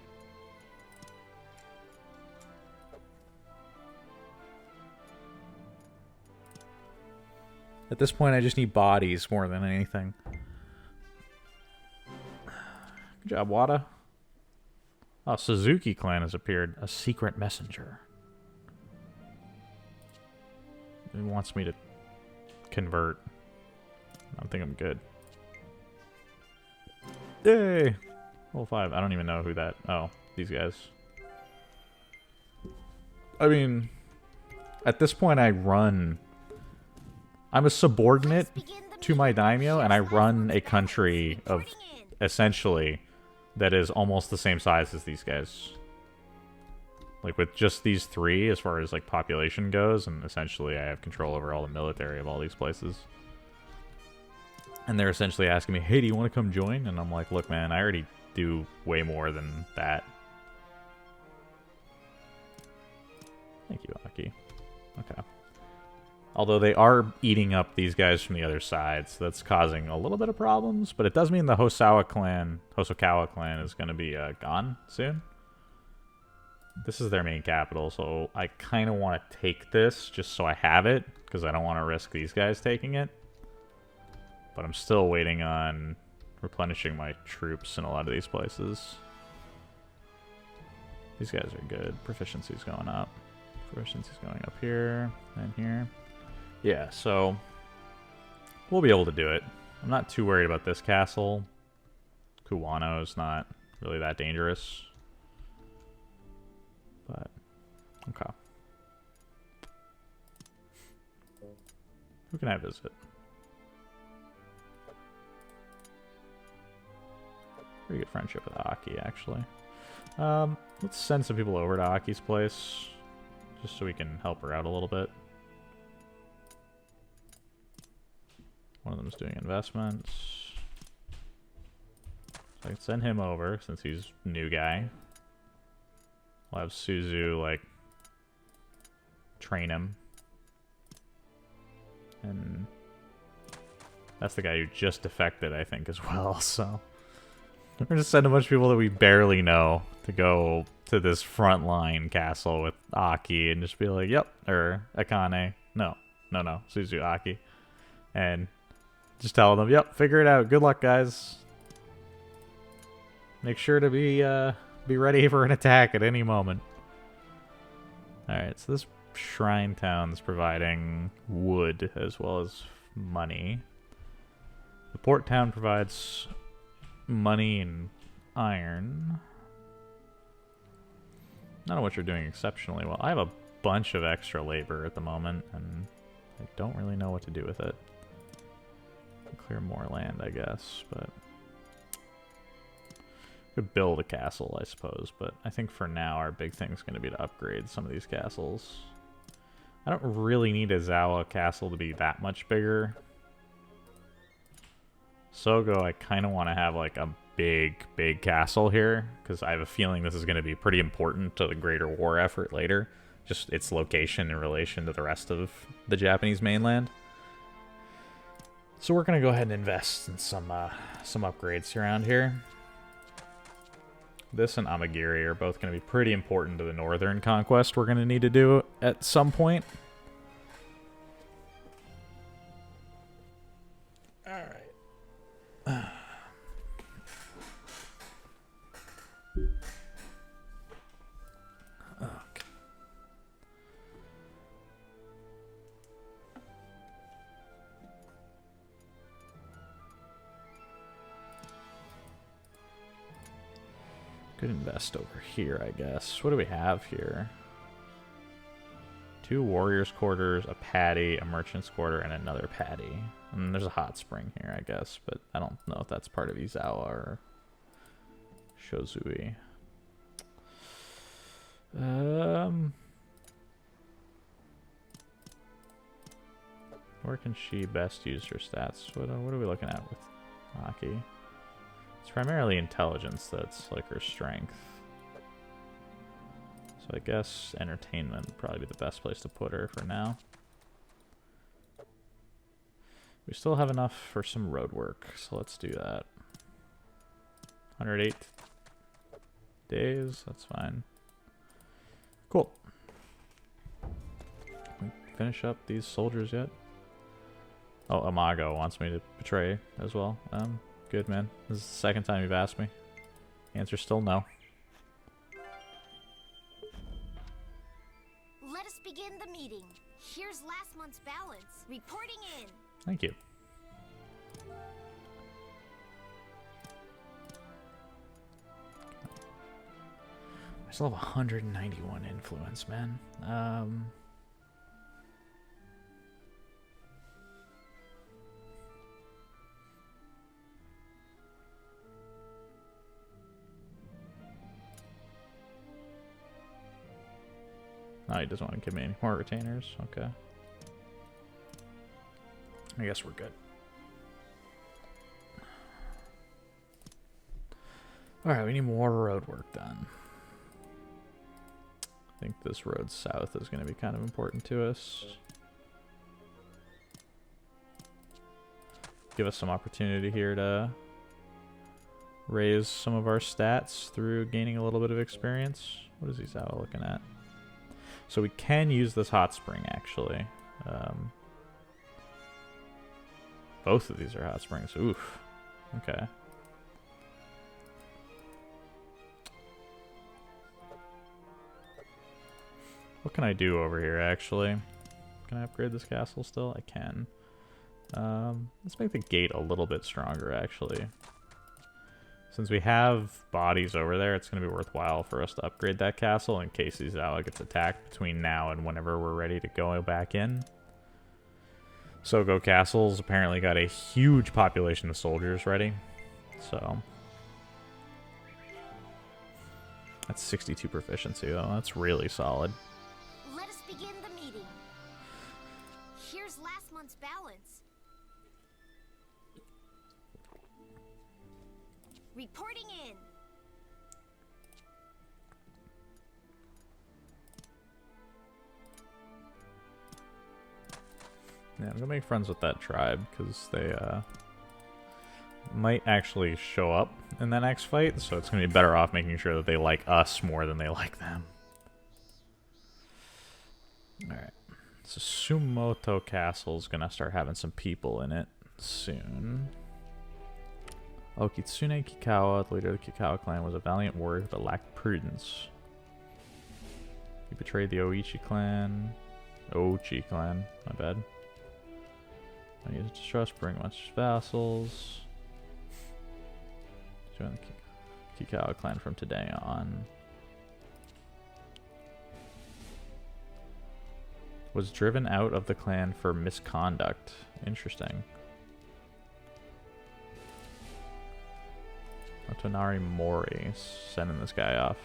At this point, I just need bodies more than anything. Good job, Wada. Oh, Suzuki clan has appeared. A secret messenger. He wants me to convert. I don't think I'm good. Yay! Level 5. I don't even know who that... Oh, these guys. I mean, at this point I run... I'm a subordinate to my daimyo, and I run a country of, essentially, that is almost the same size as these guys. Like, with just these three, as far as, like, population goes, and essentially I have control over all the military of all these places. And they're essentially asking me, hey, do you want to come join? And I'm like, look, man, I already do way more than that. Thank you, Aki. Okay. Although they are eating up these guys from the other side, so that's causing a little bit of problems. But it does mean the Hosokawa clan is going to be gone soon. This is their main capital, so I kind of want to take this just so I have it, because I don't want to risk these guys taking it. But I'm still waiting on replenishing my troops in a lot of these places. These guys are good. Proficiency's going up. Proficiency's going up here and here. Yeah, so we'll be able to do it. I'm not too worried about this castle. Kuwano is not really that dangerous. But, okay. Who can I visit? Pretty good friendship with Aki, actually. Let's send some people over to Aki's place, just so we can help her out a little bit. One of them's doing investments. So I can send him over, since he's a new guy. We'll have Suzu, like, train him. And that's the guy who just defected, I think, as well, so... We're going to send a bunch of people that we barely know to go to this frontline castle with Aki and just be like, yep, or Akane. No, Suzu, Aki. And just tell them, yep, figure it out. Good luck, guys. Make sure to be ready for an attack at any moment. Alright, so this shrine town's providing wood as well as money. The port town provides money and iron. I don't know what you're doing exceptionally well. I have a bunch of extra labor at the moment, and I don't really know what to do with it. Clear more land, I guess, but... Could build a castle, I suppose, but I think for now our big thing's going to be to upgrade some of these castles. I don't really need a Zawa castle to be that much bigger. Sogo, I kind of want to have like a big castle here, because I have a feeling this is going to be pretty important to the greater war effort later. Just its location in relation to the rest of the Japanese mainland. So we're going to go ahead and invest in some upgrades around here. This and Amagiri are both going to be pretty important to the northern conquest we're going to need to do at some point. Alright. Okay. Could invest over here, I guess. What do we have here? 2 warriors' quarters, a paddy, a merchant's quarter, and another paddy. And there's a hot spring here, I guess, but I don't know if that's part of Izawa or Shozui. Where can she best use her stats? What are we looking at with Aki? It's primarily intelligence that's like her strength. So I guess entertainment would probably be the best place to put her for now. We still have enough for some road work, so let's do that. 108 days, that's fine. Cool. Can we finish up these soldiers yet? Oh, Amago wants me to betray as well. Good, man. This is the second time you've asked me. Answer's still no. Let us begin the meeting. Here's last month's balance. Reporting in. Thank you. I still have 191 influence, man. Oh, he doesn't want to give me any more retainers. Okay. I guess we're good. Alright, we need more road work done. I think this road south is going to be kind of important to us. Give us some opportunity here to raise some of our stats through gaining a little bit of experience. What is Izawa looking at? So we can use this hot spring, actually. Both of these are hot springs. Oof. Okay. What can I do over here, actually? Can I upgrade this castle still? I can. Let's make the gate a little bit stronger, actually. Since we have bodies over there, it's going to be worthwhile for us to upgrade that castle in case Izawa gets attacked between now and whenever we're ready to go back in. Sogo Castle's apparently got a huge population of soldiers ready, so... That's 62 proficiency, though. That's really solid. Let us begin the meeting. Here's last month's balance. Reporting in. Yeah, I'm gonna make friends with that tribe, because they, might actually show up in that next fight, so it's gonna be better off making sure that they like us more than they like them. Alright. So Sumoto Castle's gonna start having some people in it soon. Oh, Kitsune Kikawa, the leader of the Kikawa clan, was a valiant warrior but lacked prudence. He betrayed the Oichi clan. Ochi clan, my bad. I used distrust, bring much vassals. Join the Kikawa clan from today on. Was driven out of the clan for misconduct. Interesting. Otonari Mori, sending this guy off.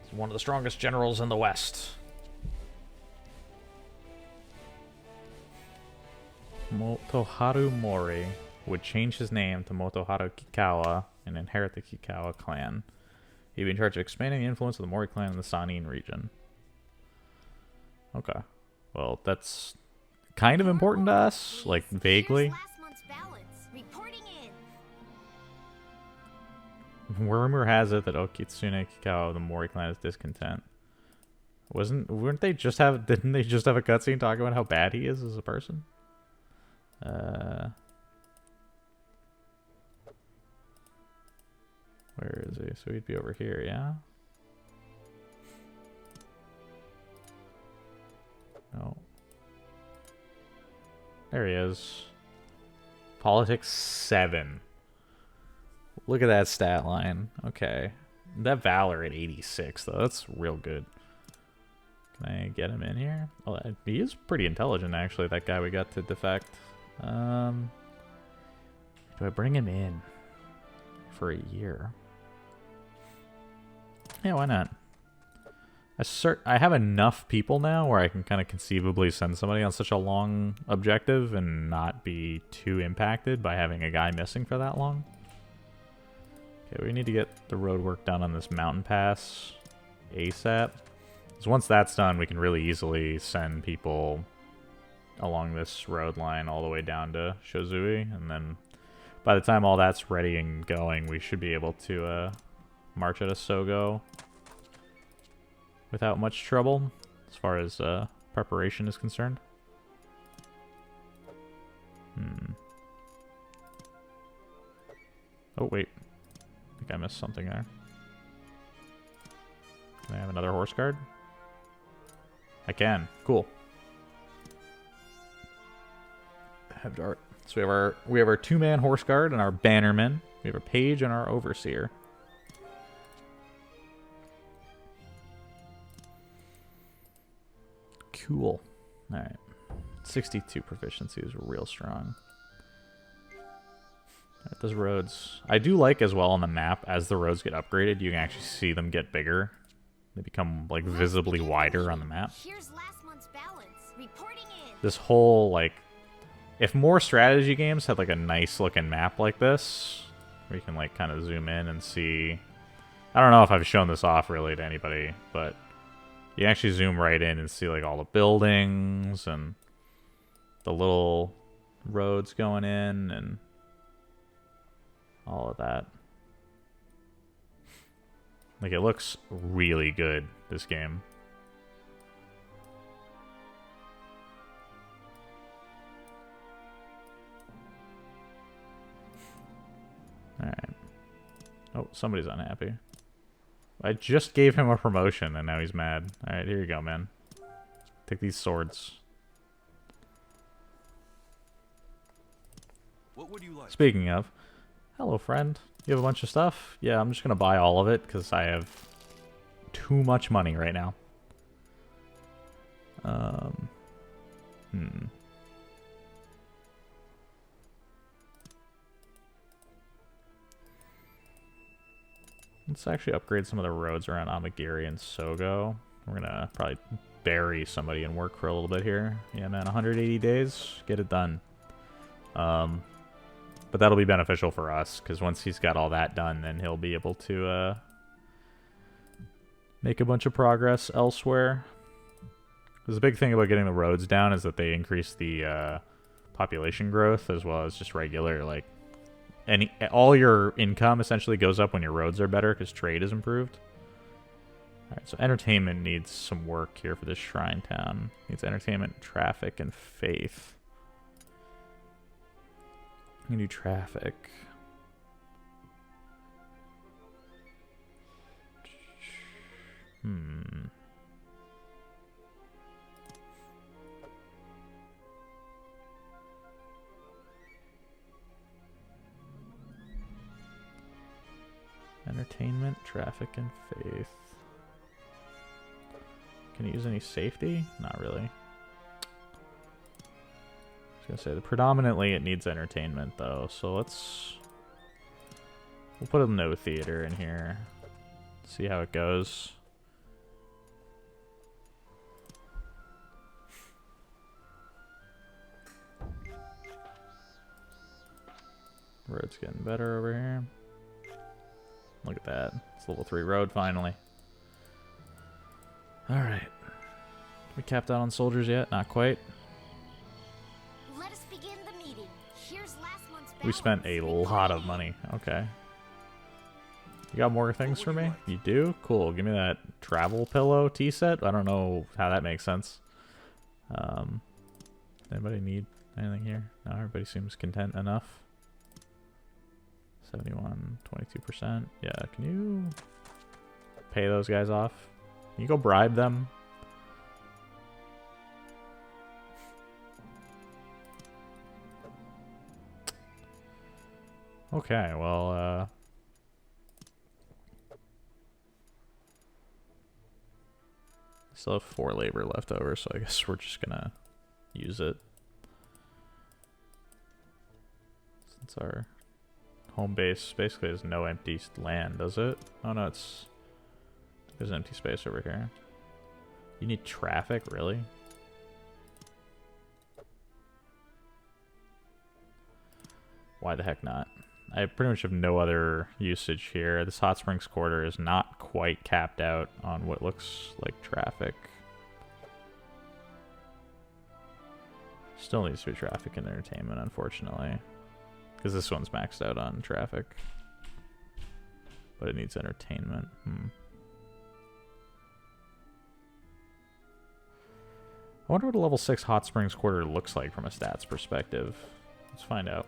He's one of the strongest generals in the West. Motoharu Mori would change his name to Motoharu Kikawa and inherit the Kikawa clan. He'd be in charge of expanding the influence of the Mori clan in the Sanin region. Okay. Well, that's kind of important to us, like, vaguely. Rumor has it that Okitsune Kikawa of the Mori clan is discontent. Didn't they just have a cutscene talking about how bad he is as a person? Where is he? So he'd be over here, yeah? No. There he is. Politics 7. Look at that stat line. Okay. That Valor at 86, though. That's real good. Can I get him in here? Oh, he is pretty intelligent, actually, that guy we got to defect. Do I bring him in for a year? Yeah, why not? I have enough people now where I can kind of conceivably send somebody on such a long objective and not be too impacted by having a guy missing for that long. Okay, we need to get the road work done on this mountain pass ASAP. Because once that's done, we can really easily send people along this road line all the way down to Shozui, and then by the time all that's ready and going, we should be able to march out of Sogo without much trouble as far as preparation is concerned. Oh wait, I think I missed something there. Can I have another horse guard? I can. Cool. So we have our 2-man horse guard and our bannermen. We have a page and our overseer. Cool. All right. 62 proficiency is real strong. All right, those roads. I do like as well on the map, as the roads get upgraded, you can actually see them get bigger. They become like visibly wider on the map. Here's last month's balance. Reporting in. This whole like, if more strategy games had like a nice looking map like this, where you can like kind of zoom in and see. I don't know if I've shown this off really to anybody, but you actually zoom right in and see like all the buildings and the little roads going in and all of that. Like, it looks really good, this game. Alright. Oh, somebody's unhappy. I just gave him a promotion and now he's mad. Alright, here you go, man. Take these swords. What would you like? Speaking of, hello, friend. You have a bunch of stuff? Yeah, I'm just gonna buy all of it because I have too much money right now. Let's actually upgrade some of the roads around Amagiri and Sogo. We're gonna probably bury somebody and work for a little bit here. Yeah, man, 180 days, get it done. But that'll be beneficial for us, because once he's got all that done, then he'll be able to make a bunch of progress elsewhere. Because the big thing about getting the roads down is that they increase the population growth, as well as just regular, like, all your income essentially goes up when your roads are better, because trade is improved. Alright, so entertainment needs some work here for this shrine town. Needs entertainment, traffic, and faith. You can do traffic. Entertainment, traffic, and faith. Can you use any safety? Not really. I was gonna say, predominantly it needs entertainment though, so we'll put a no theater in here. See how it goes. Road's getting better over here. Look at that. It's level 3 road finally. Alright. We capped out on soldiers yet? Not quite. Let us begin the meeting. Here's last month's We spent a lot of money. Okay. You got more things for me? You do? Cool. Give me that travel pillow tea set. I don't know how that makes sense. Anybody need anything here? No, everybody seems content enough. 71, 22%. Yeah, can you pay those guys off? Can you go bribe them? Okay, well, still have 4 labor left over, so I guess we're just gonna use it. Since our home base basically has no empty land, does it? Oh no, there's empty space over here. You need traffic, really? Why the heck not? I pretty much have no other usage here. This hot springs quarter is not quite capped out on what looks like traffic. Still needs to be traffic and entertainment, unfortunately. Because this one's maxed out on traffic. But it needs entertainment. I wonder what a level 6 hot springs quarter looks like from a stats perspective. Let's find out.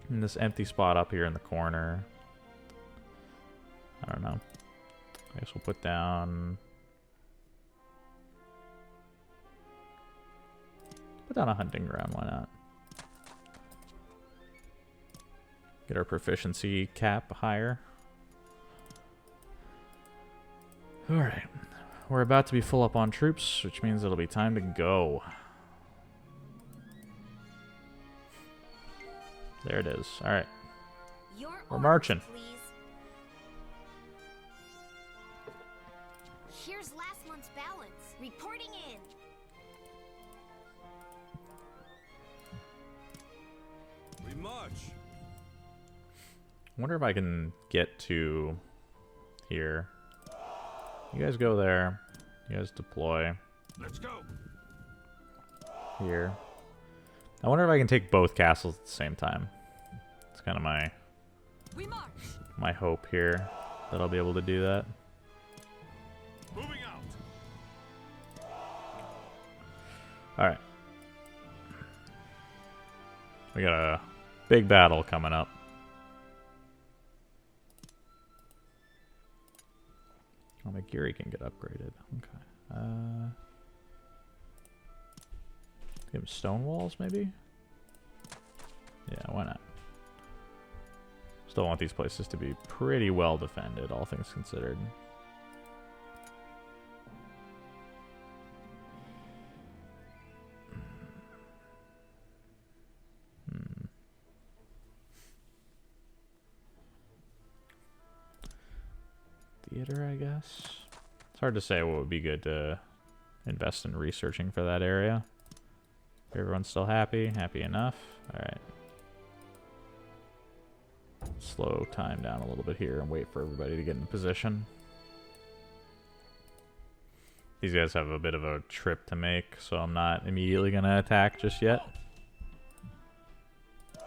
And this empty spot up here in the corner. I don't know. I guess we'll put down... Put down a hunting ground, why not? Get our proficiency cap higher. Alright. We're about to be full up on troops, which means it'll be time to go. There it is. Alright. We're marching. Please. Here's last month's balance. Reporting in. We march. I wonder if I can get to here. You guys go there. You guys deploy. Let's go. Here. I wonder if I can take both castles at the same time. It's kind of my hope here that I'll be able to do that. Moving out. All right. We got a big battle coming up. Oh, my Giri can get upgraded. Okay. Give him stone walls, maybe? Yeah, why not? Still want these places to be pretty well defended, all things considered. Theater, I guess. It's hard to say what would be good to invest in researching for that area. Everyone's still happy. Happy enough. Alright. Slow time down a little bit here and wait for everybody to get in position. These guys have a bit of a trip to make, so I'm not immediately going to attack just yet.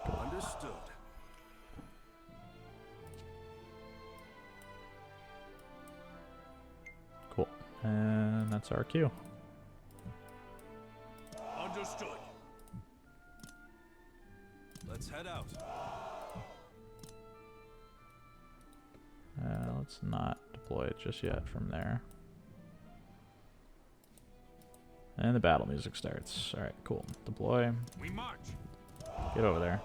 Understood. Cool. And that's our cue. Understood. Let's head out. Let's not deploy it just yet from there. And the battle music starts. Alright, cool. Deploy. We march. Get over there.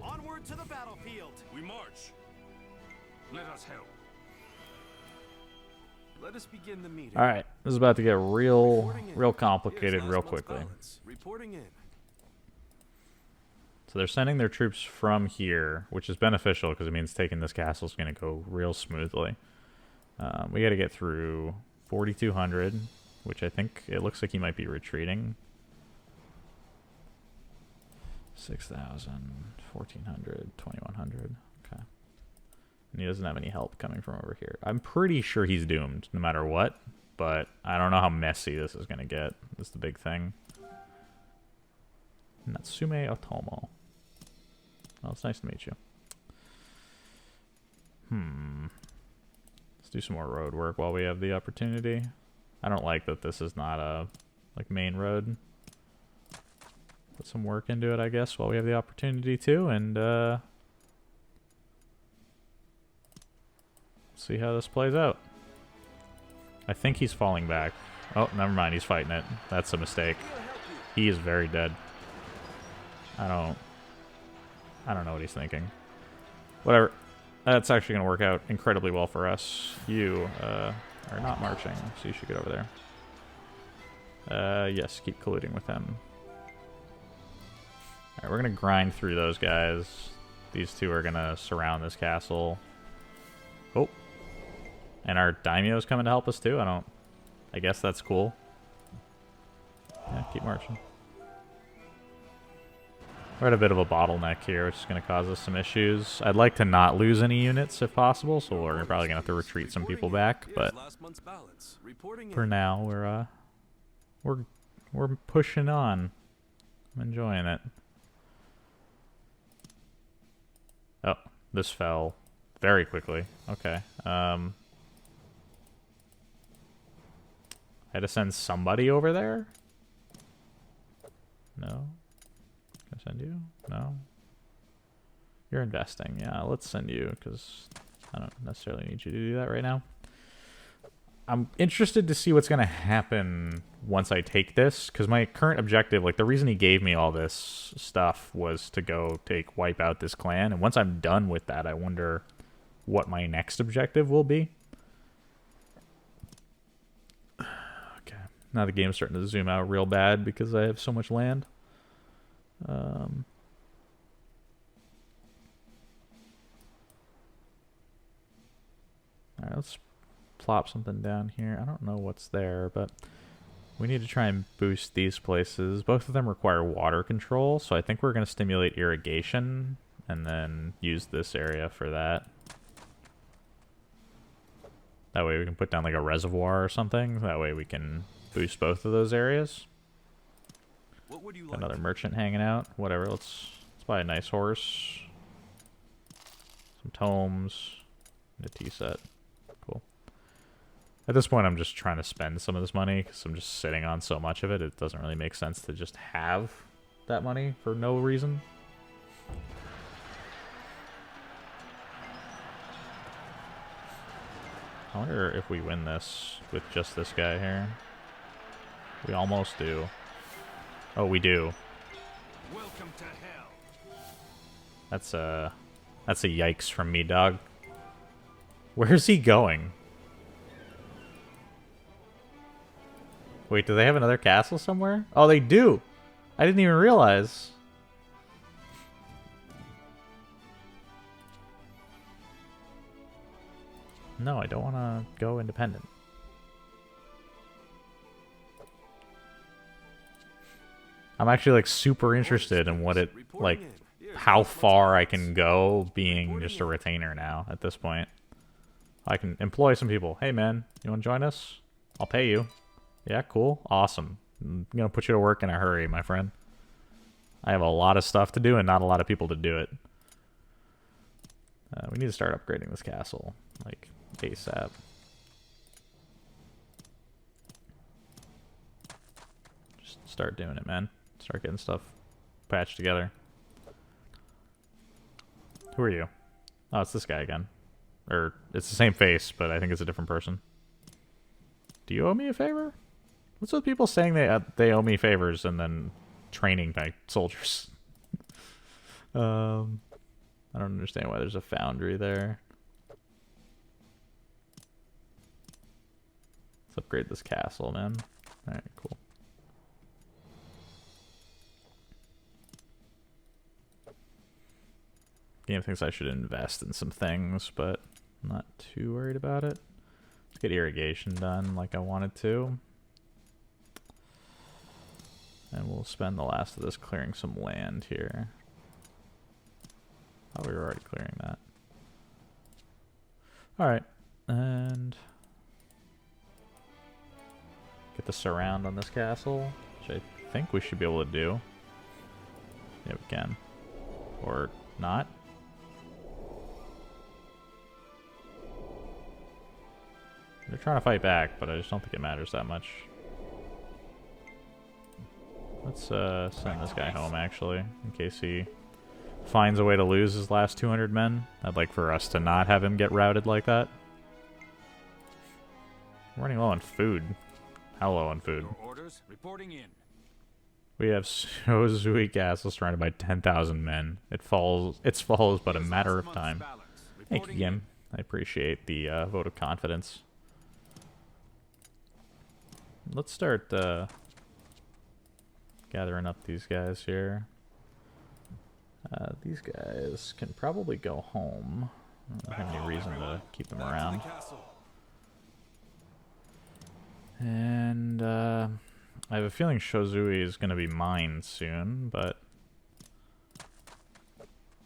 Onward to the battlefield. We march. Let us help. Let us begin the meeting. Alright, this is about to get real Here's complicated last real month's quickly. balance. Reporting in. So they're sending their troops from here, which is beneficial because it means taking this castle is going to go real smoothly. We got to get through 4,200, which I think it looks like he might be retreating. 6,000, 1,400, 2,100. Okay. And he doesn't have any help coming from over here. I'm pretty sure he's doomed no matter what, but I don't know how messy this is going to get. That's the big thing. Natsume Otomo. Well, it's nice to meet you. Let's do some more road work while we have the opportunity. I don't like that this is not a main road. Put some work into it, I guess, while we have the opportunity to, and see how this plays out. I think he's falling back. Oh, never mind, he's fighting it. That's a mistake. He is very dead. I don't know what he's thinking. Whatever. That's actually going to work out incredibly well for us. You are not marching, so you should get over there. Yes, keep colluding with him. Alright, we're going to grind through those guys. These two are going to surround this castle. Oh. And our daimyo's coming to help us too. I guess that's cool. Yeah, keep marching. We're at a bit of a bottleneck here, which is going to cause us some issues. I'd like to not lose any units if possible, so we're probably going to have to retreat some people back. But for now, we're pushing on. I'm enjoying it. Oh, this fell very quickly. Okay. I had to send somebody over there? No. Can I send you? No. You're investing. Yeah, let's send you because I don't necessarily need you to do that right now. I'm interested to see what's going to happen once I take this, because my current objective, like the reason he gave me all this stuff was to go wipe out this clan, and once I'm done with that, I wonder what my next objective will be. Okay, now the game's starting to zoom out real bad because I have so much land. Alright, let's plop something down here. I don't know what's there, but we need to try and boost these places. Both of them require water control, so I think we're going to stimulate irrigation, and then use this area for that. That way we can put down like a reservoir or something. That way we can boost both of those areas. What would you Got like? another merchant hanging out. Whatever, let's buy a nice horse. Some tomes. And a tea set. Cool. At this point I'm just trying to spend some of this money because I'm just sitting on so much of it. It doesn't really make sense to just have that money for no reason. I wonder if we win this with just this guy here. We almost do. Oh, we do. Welcome to hell. That's a yikes from me, dog. Where's he going? Wait, do they have another castle somewhere? Oh, they do. I didn't even realize. No, I don't want to go independent. I'm actually like super interested in what it like how far I can go being just a retainer now at this point. I can employ some people. Hey man, you want to join us? I'll pay you. Yeah, cool. Awesome. I'm going to put you to work in a hurry, my friend. I have a lot of stuff to do and not a lot of people to do it. We need to start upgrading this castle, like ASAP. Just start doing it, man. Start getting stuff patched together. Who are you? Oh, it's this guy again. Or, it's the same face, but I think it's a different person. Do you owe me a favor? What's with people saying they owe me favors and then training my soldiers? I don't understand why there's a foundry there. Let's upgrade this castle, man. Alright, cool. Game thinks I should invest in some things, but I'm not too worried about it. Let's get irrigation done like I wanted to. And we'll spend the last of this clearing some land here. Oh, we were already clearing that. Alright, and get the surround on this castle, which I think we should be able to do. Yeah, we can. Or not. They're trying to fight back, but I just don't think it matters that much. Let's send this guy home, actually, in case he finds a way to lose his last 200 men. I'd like for us to not have him get routed like that. We're running low on food. How low on food? Your orders reporting in. We have Shozui Castle surrounded by 10,000 men. It follows but a matter of time. Thank you, Gim. I appreciate the vote of confidence. Let's start gathering up these guys here. These guys can probably go home. I don't have any reason to keep them around. And I have a feeling Shozui is going to be mine soon, but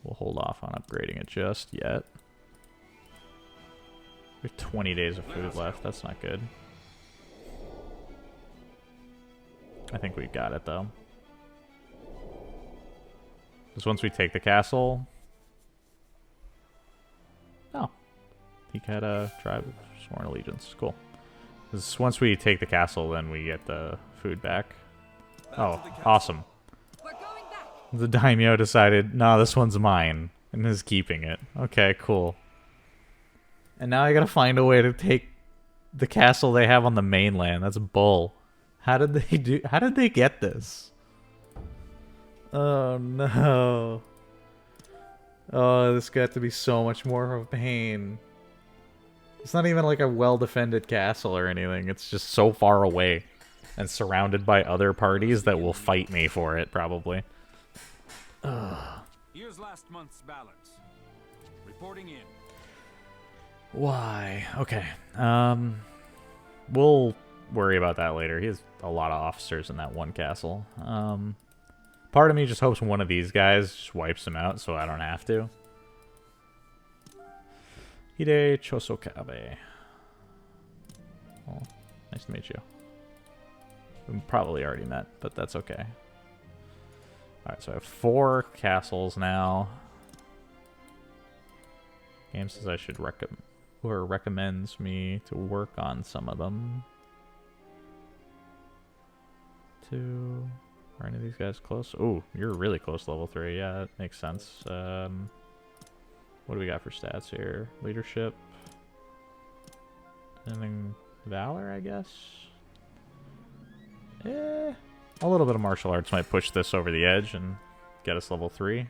we'll hold off on upgrading it just yet. We have 20 days of food left. That's not good. I think we've got it, though. Because once we take the castle... Oh. He had a tribe of sworn allegiance. Cool. Because once we take the castle, then we get the food back. Oh, awesome. The daimyo decided, nah, this one's mine, and is keeping it. Okay, cool. And now I gotta find a way to take the castle they have on the mainland. That's bull. How did they get this? Oh no. Oh, this got to be so much more of a pain. It's not even like a well-defended castle or anything. It's just so far away and surrounded by other parties that will fight me for it, probably. Ugh. Here's last month's balance. Reporting in. Why? Okay. We'll worry about that later. He has a lot of officers in that one castle. Part Part of me just hopes one of these guys just wipes him out so I don't have to. Hide Chosokabe. Well, nice to meet you. We probably already met, but that's okay. Alright, so I have 4 castles now. Game says I should recommends me to work on some of them. Are any of these guys close? Oh, you're really close to level 3. Yeah, that makes sense. What do we got for stats here? Leadership. Anything? Valor, I guess? A little bit of martial arts might push this over the edge and get us level 3.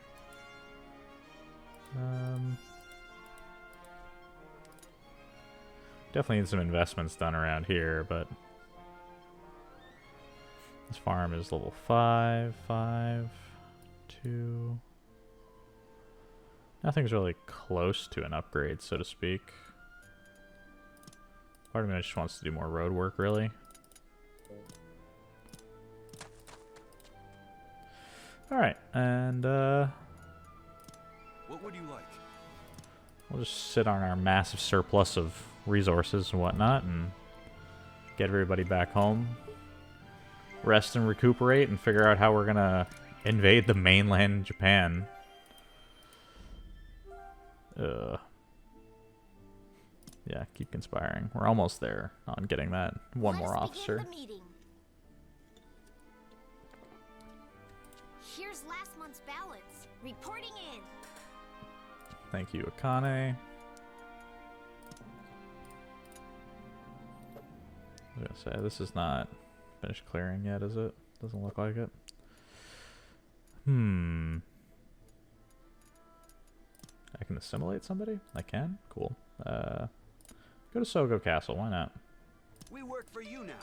Definitely need some investments done around here, but this farm is level 5, 5, 2. Nothing's really close to an upgrade, so to speak. Part of me just wants to do more road work, really. Alright, and What would you like? we'll just sit on our massive surplus of resources and whatnot and get everybody back home. Rest and recuperate and figure out how we're gonna invade the mainland Japan. Yeah, keep conspiring. We're almost there on getting that one more officer. Here's last month's balance. Reporting in. Thank you, Akane. I was gonna say, this is not finished clearing yet, is it? Doesn't look like it. I can assimilate somebody? I can? Cool. Go to Sogo Castle, why not? We work for you now.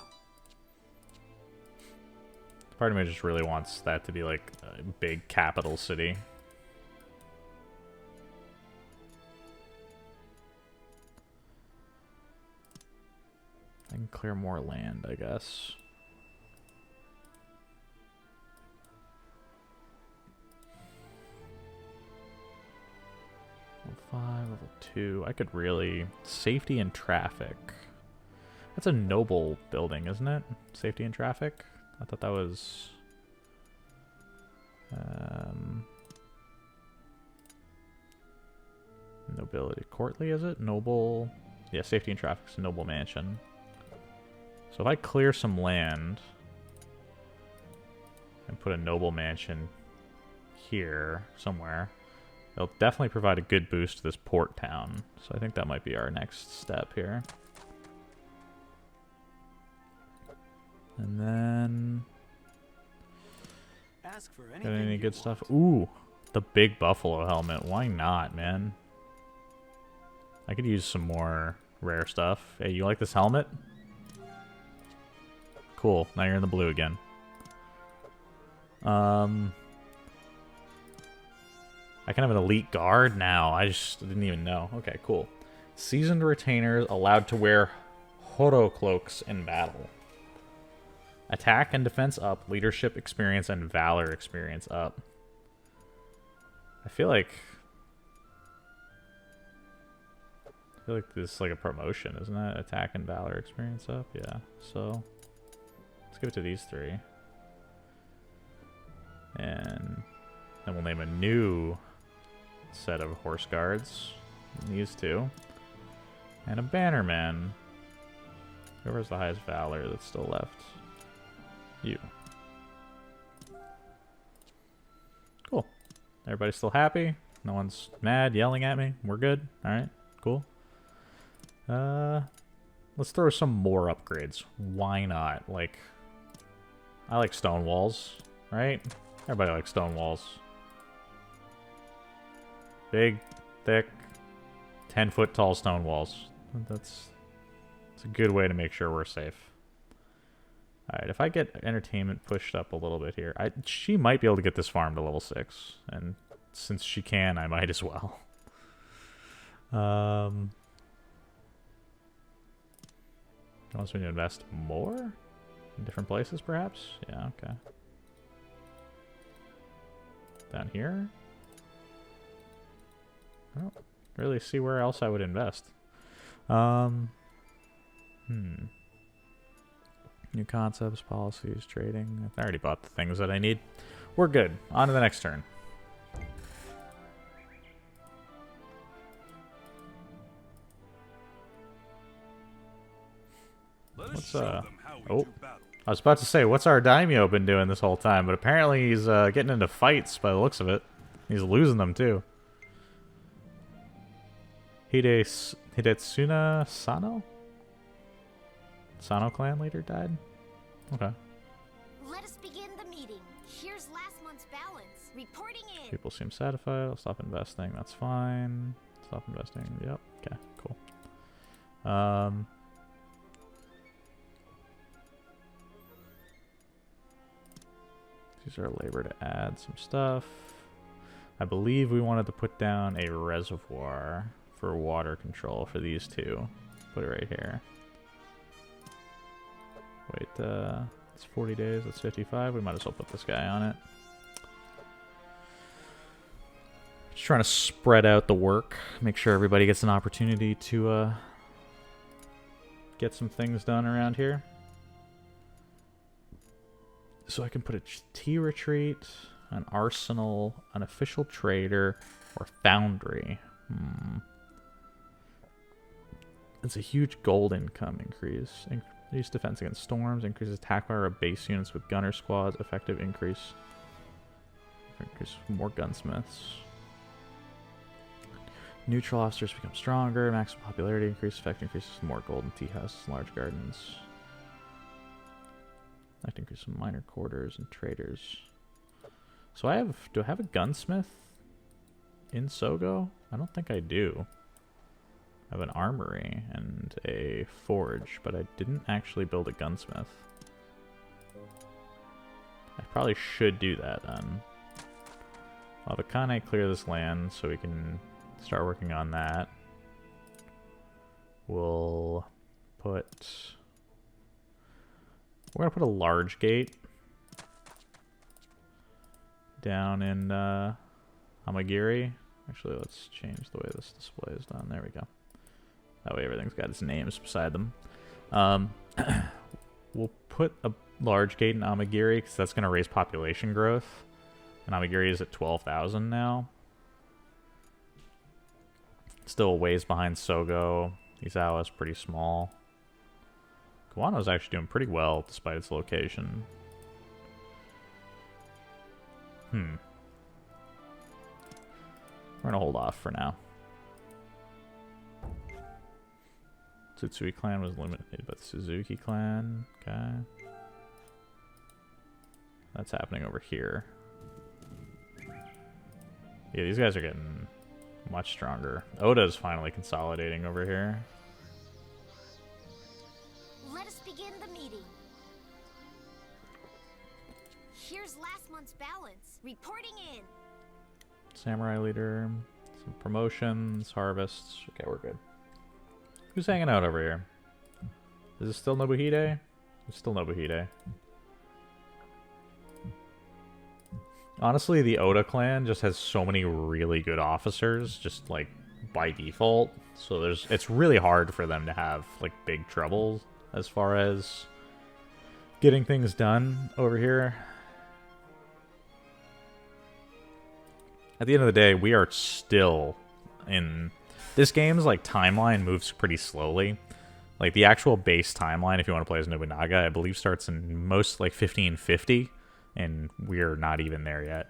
Part of me just really wants that to be like a big capital city. I can clear more land, I guess. Level 5, level 2. I could really... Safety and traffic. That's a noble building, isn't it? Safety and traffic? I thought that was... nobility. Courtly, is it? Noble... Yeah, safety and traffic's a noble mansion. So if I clear some land and put a noble mansion here somewhere, it'll definitely provide a good boost to this port town. So I think that might be our next step here. And then... Ask for got any good stuff? Ooh, the big buffalo helmet. Why not, man? I could use some more rare stuff. Hey, you like this helmet? Cool. Now you're in the blue again. I can have an elite guard now. I just didn't even know. Okay, cool. Seasoned retainers allowed to wear Horo cloaks in battle. Attack and defense up. Leadership experience and valor experience up. I feel like this is like a promotion, isn't it? Attack and valor experience up. Yeah. So let's give it to these 3. And then we'll name a new set of horse guards. These 2. And a bannerman. Whoever's the highest valor that's still left. You. Cool. Everybody's still happy. No one's mad, yelling at me. We're good. Alright, cool. Let's throw some more upgrades. Why not? Like, I like stone walls, right? Everybody likes stone walls. Big, thick, 10-foot tall stone walls. That's a good way to make sure we're safe. Alright, if I get entertainment pushed up a little bit here, she might be able to get this farm to level 6. And since she can, I might as well. Wants me to invest more? In different places, perhaps? Yeah, okay. Down here? I don't really see where else I would invest. New concepts, policies, trading. I already bought the things that I need. We're good. On to the next turn. What's oh, I was about to say, what's our daimyo been doing this whole time? But apparently he's getting into fights by the looks of it. He's losing them too. Hidetsuna Sano? Sano clan leader died? Okay. Let us begin the meeting. Here's last month's balance. Reporting in. People seem satisfied. I'll stop investing. That's fine. Stop investing. Yep. Okay, cool. Use our labor to add some stuff. I believe we wanted to put down a reservoir for water control for these two. Put it right here. Wait, it's 40 days, that's 55. We might as well put this guy on it. Just trying to spread out the work, make sure everybody gets an opportunity to get some things done around here. So I can put a tea retreat, an arsenal, an official trader, or foundry. It's a huge gold income increase. Increase defense against storms, increases attack power of base units with gunner squads, effective increase. Increase more gunsmiths. Neutral officers become stronger, maximum popularity increase, effect increases more gold in tea houses, large gardens. That increases minor quarters and traders. So do I have a gunsmith in Sogo? I don't think I do. I have an armory and a forge, but I didn't actually build a gunsmith. I probably should do that then. I'll have Akane clear this land so we can start working on that. We'll put... We're going to put a large gate down in Amagiri. Actually, let's change the way this display is done. There we go. That way everything's got its names beside them. We'll put a large gate in Amagiri because that's going to raise population growth. And Amagiri is at 12,000 now. Still a ways behind Sogo. Izawa's pretty small. Guano's actually doing pretty well despite its location. We're gonna hold off for now. Tsutsui clan was eliminated by the Suzuki clan. Okay. That's happening over here. Yeah, these guys are getting much stronger. Oda's finally consolidating over here. Let us begin the meeting. Here's last month's balance. Reporting in. Samurai leader. Some promotions, harvests. Okay, we're good. Who's hanging out over here? Is it still Nobuhide? It's still Nobuhide. Honestly, the Oda clan just has so many really good officers, just like by default. So it's really hard for them to have like big troubles as far as getting things done over here. At the end of the day, we are still in... This game's like timeline moves pretty slowly. Like the actual base timeline, if you want to play as Nobunaga, I believe starts in most like 1550, and we're not even there yet.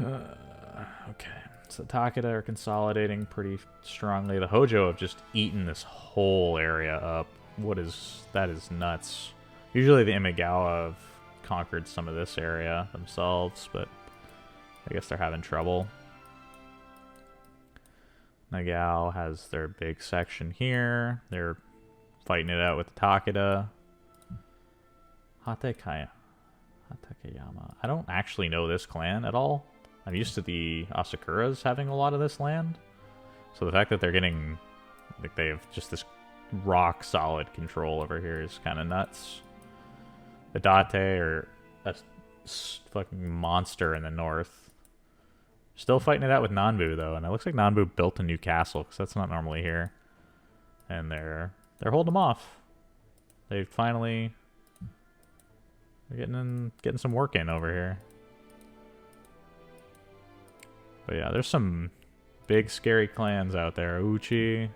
Okay, so Takeda are consolidating pretty strongly. The Hojo have just eaten this whole area up. That is nuts. Usually the Imagawa have conquered some of this area themselves, but I guess they're having trouble. Nagao has their big section here. They're fighting it out with the Takeda. Hatekayama. I don't actually know this clan at all. I'm used to the Asakuras having a lot of this land. So the fact that they're getting... Like they have just this rock solid control over here is kind of nuts. The Date are a fucking monster in the north. Still fighting it out with Nanbu though, and it looks like Nanbu built a new castle because that's not normally here. And they're holding them off. They finally getting some work in over here. But yeah, there's some big scary clans out there. Uchi.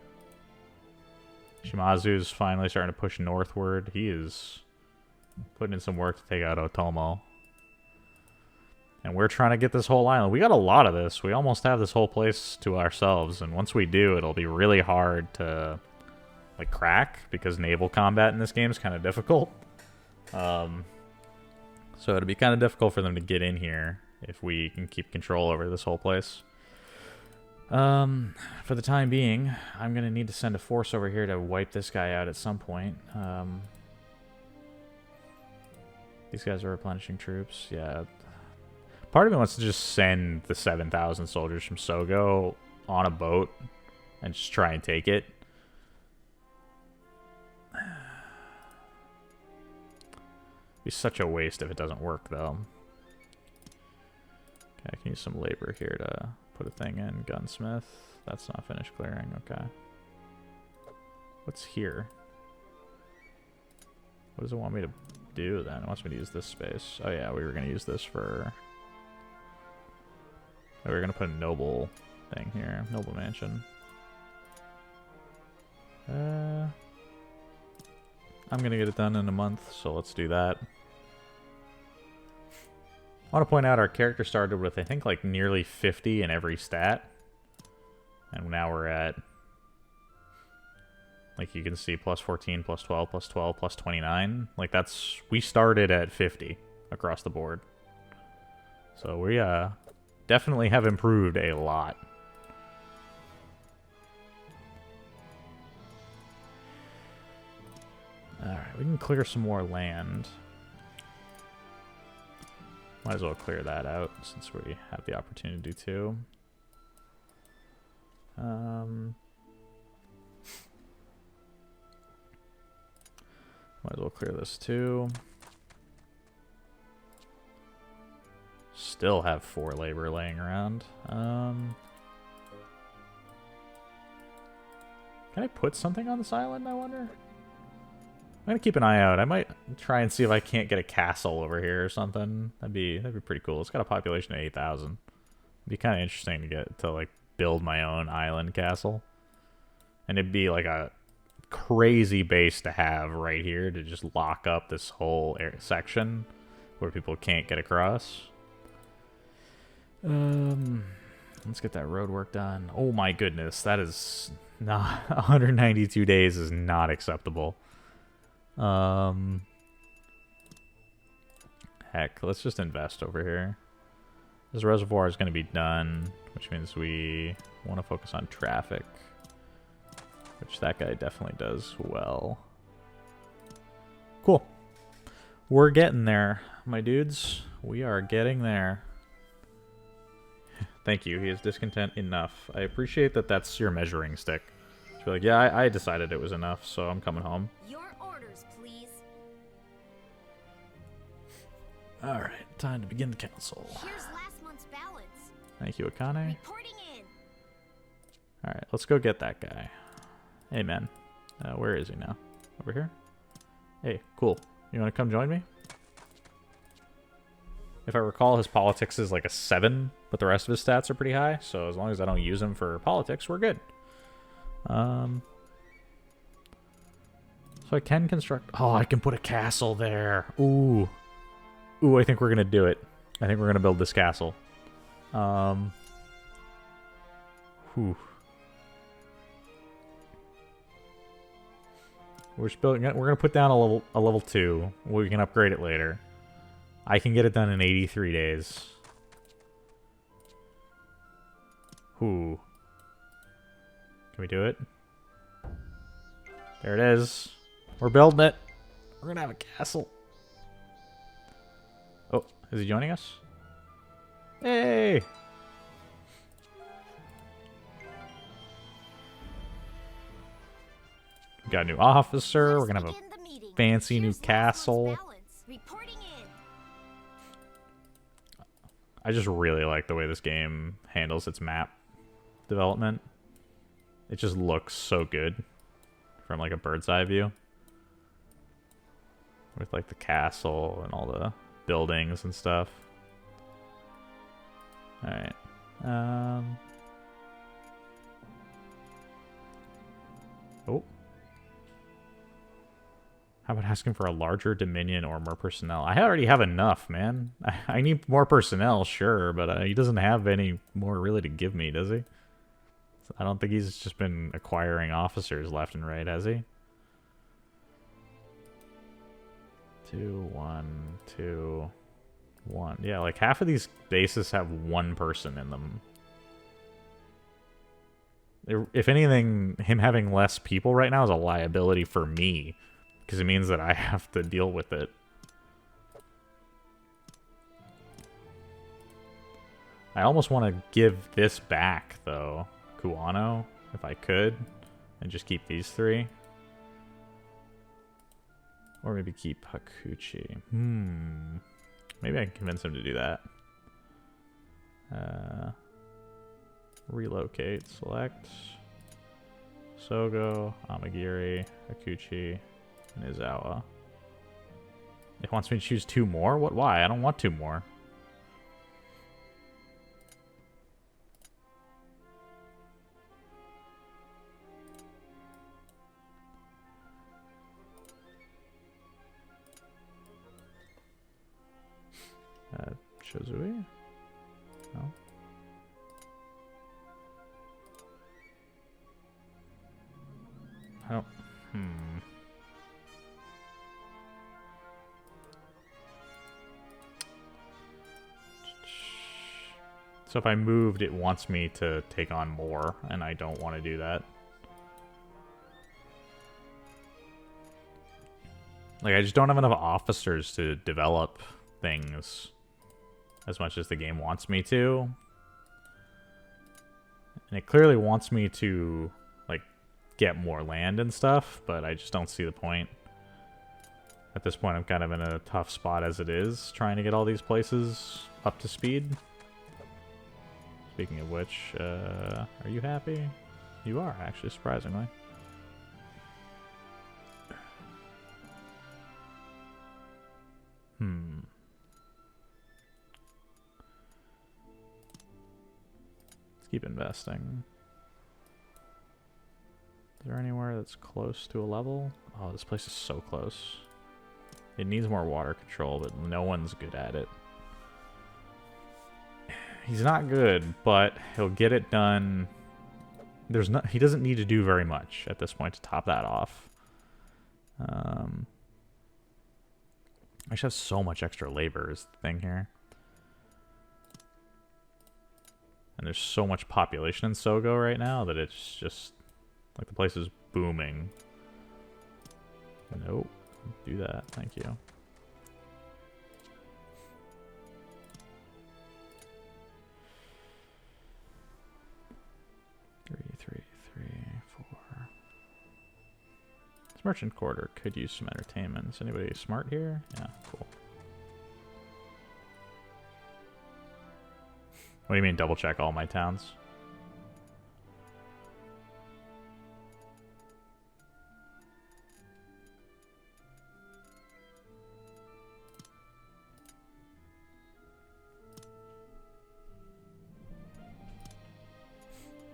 Shimazu's finally starting to push northward. He is putting in some work to take out Otomo. And we're trying to get this whole island. We got a lot of this. We almost have this whole place to ourselves. And once we do, it'll be really hard to like crack because naval combat in this game is kind of difficult. So it'll be kind of difficult for them to get in here if we can keep control over this whole place. For the time being, I'm going to need to send a force over here to wipe this guy out at some point. These guys are replenishing troops. Yeah. Part of me wants to just send the 7,000 soldiers from Sogo on a boat and just try and take it. Be such a waste if it doesn't work, though. Okay, I can use some labor here to put a thing in. Gunsmith. That's not finished clearing. Okay. What's here? What does it want me to do then? It wants me to use this space. Oh yeah, we were going to use this for... Oh, we were going to put a noble thing here. Noble mansion. I'm going to get it done in a month, so let's do that. I want to point out our character started with, I think, like nearly 50 in every stat. And now we're at, like you can see, plus 14, plus 12, plus 12, plus 29. Like that's, we started at 50 across the board. So we definitely have improved a lot. Alright, we can clear some more land. Might as well clear that out since we have the opportunity to. Might as well clear this too. Still have 4 labor laying around. Can I put something on this island, I wonder? I'm gonna keep an eye out. I might try and see if I can't get a castle over here or something. That'd be pretty cool. It's got a population of 8,000. It'd be kind of interesting to get to like build my own island castle, and it'd be like a crazy base to have right here to just lock up this whole section where people can't get across. Let's get that road work done. Oh my goodness, that is not 192 days is not acceptable. Heck, let's just invest over here. This reservoir is going to be done, which means we want to focus on traffic, which that guy definitely does well. Cool. We're getting there, my dudes. We are getting there. Thank you. He is discontent enough. I appreciate that that's your measuring stick. To be like, yeah, I decided it was enough, so I'm coming home. Your orders, please. Alright, time to begin the council. Here's last month's balance. Thank you, Akane. Reporting in. Alright, let's go get that guy. Hey, man. Where is he now? Over here? Hey, cool. You want to come join me? If I recall, his politics is like a 7, but the rest of his stats are pretty high, so as long as I don't use him for politics, we're good. So I can construct... Oh, I can put a castle there. Ooh. Ooh, I think we're going to do it. I think we're going to build this castle. Whew. We're going to put down a level 2. We can upgrade it later. I can get it done in 83 days. Ooh. Can we do it? There it is. We're building it. We're going to have a castle. Oh, is he joining us? Hey! We got a new officer. We're gonna have Begin the meeting. a fancy new Here's last castle. month's balance. Reporting in. I just really like the way this game handles its map development. It just looks so good from like a bird's eye view. With like the castle and all the buildings and stuff. Alright. Oh. How about asking for a larger Dominion or more personnel? I already have enough, man. I need more personnel, sure, but he doesn't have any more really to give me, does he? I don't think he's just been acquiring officers left and right, has he? 2, 1, 2, 1. Yeah, like half of these bases have one person in them. If anything, him having less people right now is a liability for me, because it means that I have to deal with it. I almost want to give this back, though, Kuano, if I could, and just keep these 3. Or maybe keep Hakuchi. Maybe I can convince him to do that. Relocate. Select. Sogo, Amagiri, Hakuchi, and Izawa. It wants me to choose 2 more? What? Why? I don't want 2 more. Shozui? No. I don't... So if I moved, it wants me to take on more, and I don't want to do that. Like, I just don't have enough officers to develop things as much as the game wants me to. And it clearly wants me to, like, get more land and stuff, but I just don't see the point. At this point, I'm kind of in a tough spot as it is, trying to get all these places up to speed. Speaking of which, are you happy? You are, actually, surprisingly. Keep investing. Is there anywhere that's close to a level? Oh, this place is so close. It needs more water control, but no one's good at it. He's not good, but he'll get it done. He doesn't need to do very much at this point to top that off. I should have so much extra labor is the thing here. And there's so much population in Sogo right now that it's just... like, the place is booming. Nope. Do that. Thank you. Three, 4. This merchant quarter could use some entertainment. Is anybody smart here? Yeah, cool. What do you mean double check all my towns?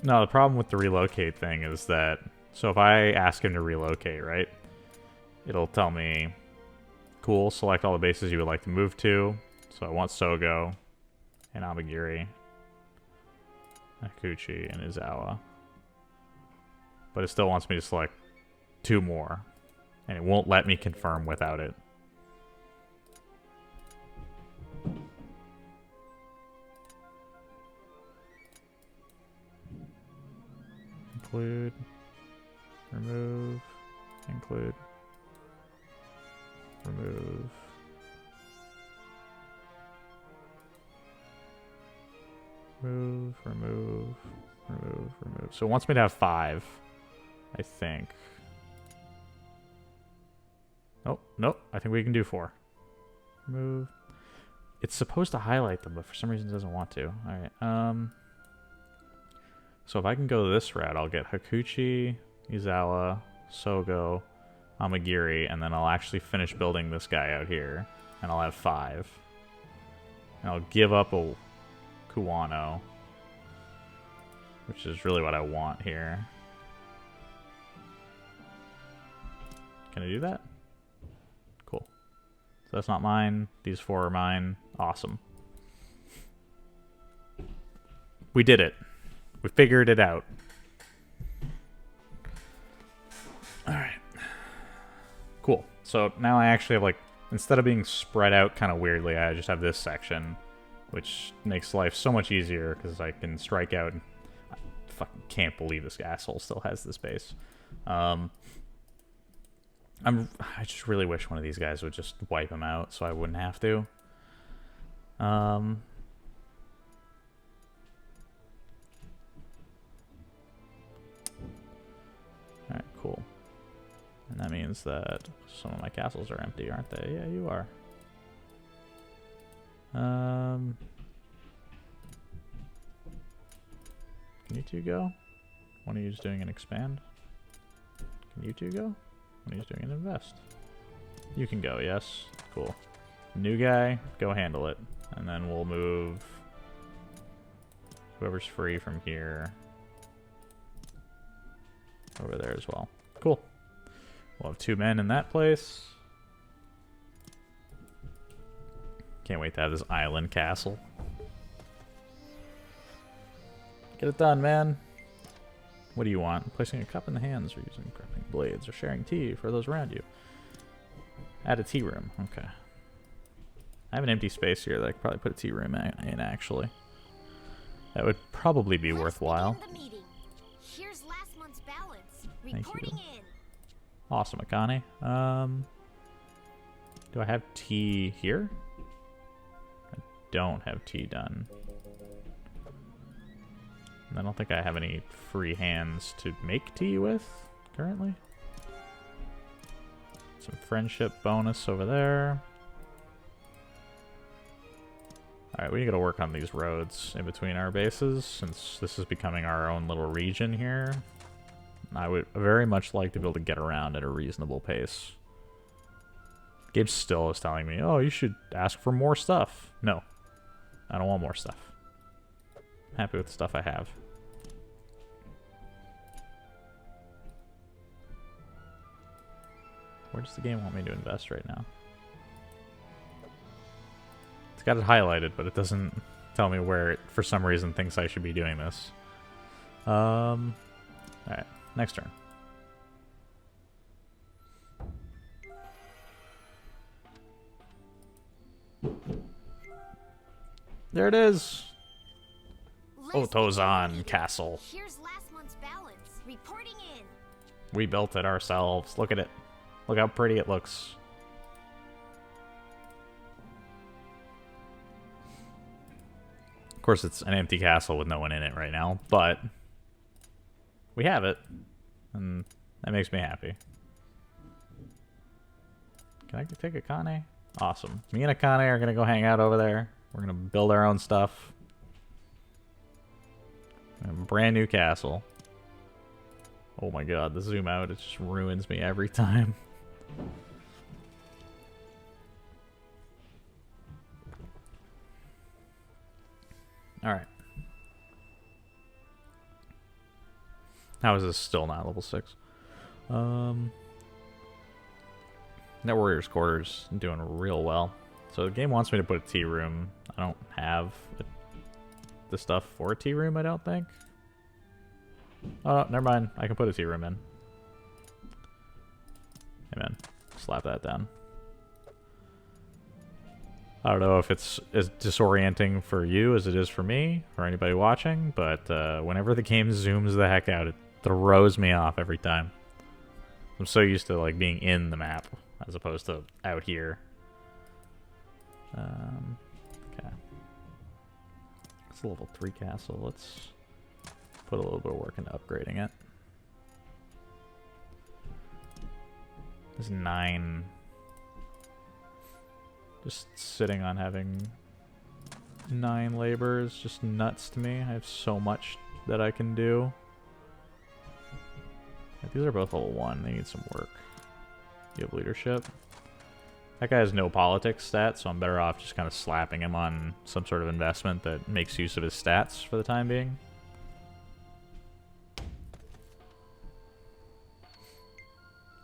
No, the problem with the relocate thing is that, so if I ask him to relocate, right, it'll tell me, cool, select all the bases you would like to move to. So I want Sogo and Amagiri, Akuchi, and Izawa. But it still wants me to select 2 more, and it won't let me confirm without it. Include, remove, include, remove. Remove, remove, remove, remove. So it wants me to have 5, I think. Oh, nope. I think we can do 4. Move. It's supposed to highlight them, but for some reason it doesn't want to. Alright, so if I can go this route, I'll get Hakuchi, Izawa, Sogo, Amagiri, and then I'll actually finish building this guy out here. And I'll have 5. And I'll give up a Kuwano, which is really what I want here. Can I do that? Cool. So that's not mine. These 4 are mine. Awesome. We did it. We figured it out. Alright. Cool. So now I actually have, like, instead of being spread out kind of weirdly, I just have this section, which makes life so much easier because I can strike out. And I fucking can't believe this asshole still has this base. I just really wish one of these guys would just wipe him out so I wouldn't have to. Alright, cool. And that means that some of my castles are empty, aren't they? Yeah, you are. Can you two go? One of you is doing an expand. Can you two go? One of you is doing an invest. You can go, yes. Cool. New guy, go handle it. And then we'll move whoever's free from here over there as well. Cool. We'll have 2 men in that place. Can't wait to have this island castle. Get it done, man. What do you want? Placing a cup in the hands, or using gripping blades, or sharing tea for those around you. Add a tea room. Okay. I have an empty space here that I could probably put a tea room in, actually. That would probably be worthwhile. Here's last month's balance. Thank you. Reporting in. Awesome, Akane. Do I have tea here? I don't have tea done. And I don't think I have any free hands to make tea with currently. Some friendship bonus over there. Alright, we gotta work on these roads in between our bases, since this is becoming our own little region here. I would very much like to be able to get around at a reasonable pace. Gabe still is telling me, oh, you should ask for more stuff. No, I don't want more stuff. I'm happy with the stuff I have. Where does the game want me to invest right now? It's got it highlighted, but it doesn't tell me where it, for some reason, thinks I should be doing this. Alright, next turn. There it is! Otozan Castle. Here's last month's balance. Reporting in. We built it ourselves. Look at it. Look how pretty it looks. Of course, it's an empty castle with no one in it right now, but we have it, and that makes me happy. Can I take Akane? Awesome. Me and Akane are going to go hang out over there. We're going to build our own stuff. A brand new castle. Oh my god, the zoom out, it just ruins me every time. Alright. How is this still not level 6? Net Warrior's Quarters doing real well. So the game wants me to put a tea room. I don't have the stuff for a tea room, I don't think. Oh, never mind. I can put a tea room in. Hey man, slap that down. I don't know if it's as disorienting for you as it is for me, or anybody watching, but whenever the game zooms the heck out, it throws me off every time. I'm so used to like being in the map, as opposed to out here. Okay. It's a level 3 castle. Let's put a little bit of work into upgrading it. There's 9 Just sitting on having 9 labor is just nuts to me. I have so much that I can do. These are both level 1. They need some work. You have leadership. That guy has no politics stats, so I'm better off just kind of slapping him on some sort of investment that makes use of his stats for the time being.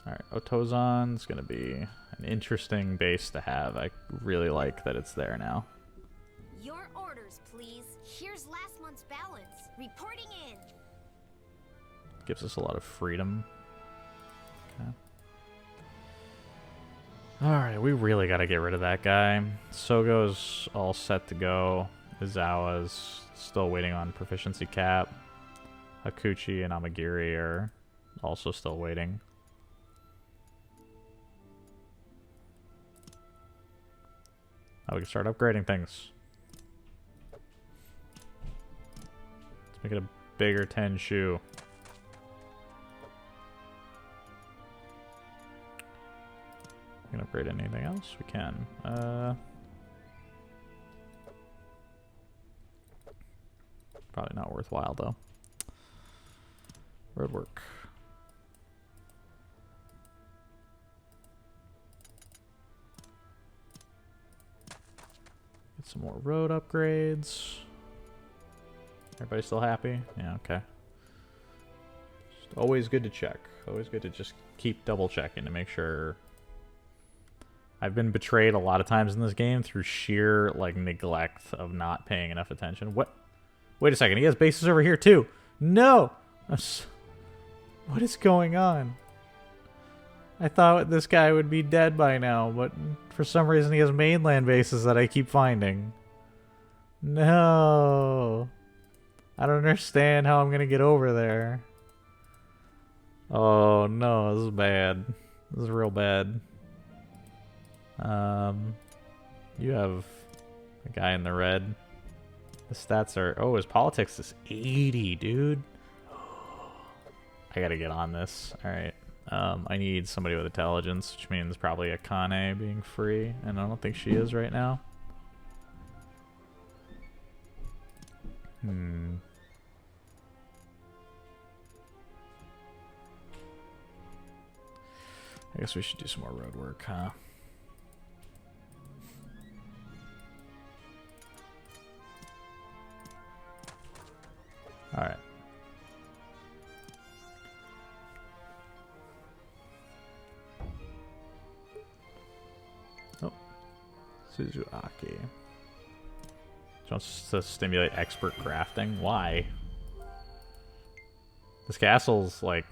Alright, Otozan's gonna be an interesting base to have. I really like that it's there now. Your orders, please. Here's last month's balance. Reporting in. Gives us a lot of freedom. Okay. Alright, we really gotta get rid of that guy. Sogo's all set to go. Izawa's still waiting on proficiency cap. Hakuchi and Amagiri are also still waiting. Now we can start upgrading things. Let's make it a bigger 10 shoe. We can upgrade anything else? We can. Probably not worthwhile though. Road work. Get some more road upgrades. Everybody still happy? Yeah, okay. Just always good to check. Always good to just keep double checking to make sure. I've been betrayed a lot of times in this game through sheer, like, neglect of not paying enough attention. What? Wait a second, he has bases over here, too! No! What is going on? I thought this guy would be dead by now, but for some reason he has mainland bases that I keep finding. No! I don't understand how I'm gonna get over there. Oh, no, this is bad. This is real bad. You have a guy in the red. The stats are... Oh, his politics is 80, dude. I gotta get on this. Alright. I need somebody with intelligence, which means probably Akane being free, and I don't think she is right now. I guess we should do some more road work, huh? Alright. Oh. Suzuaki. Wants to stimulate expert crafting? Why? This castle's, like,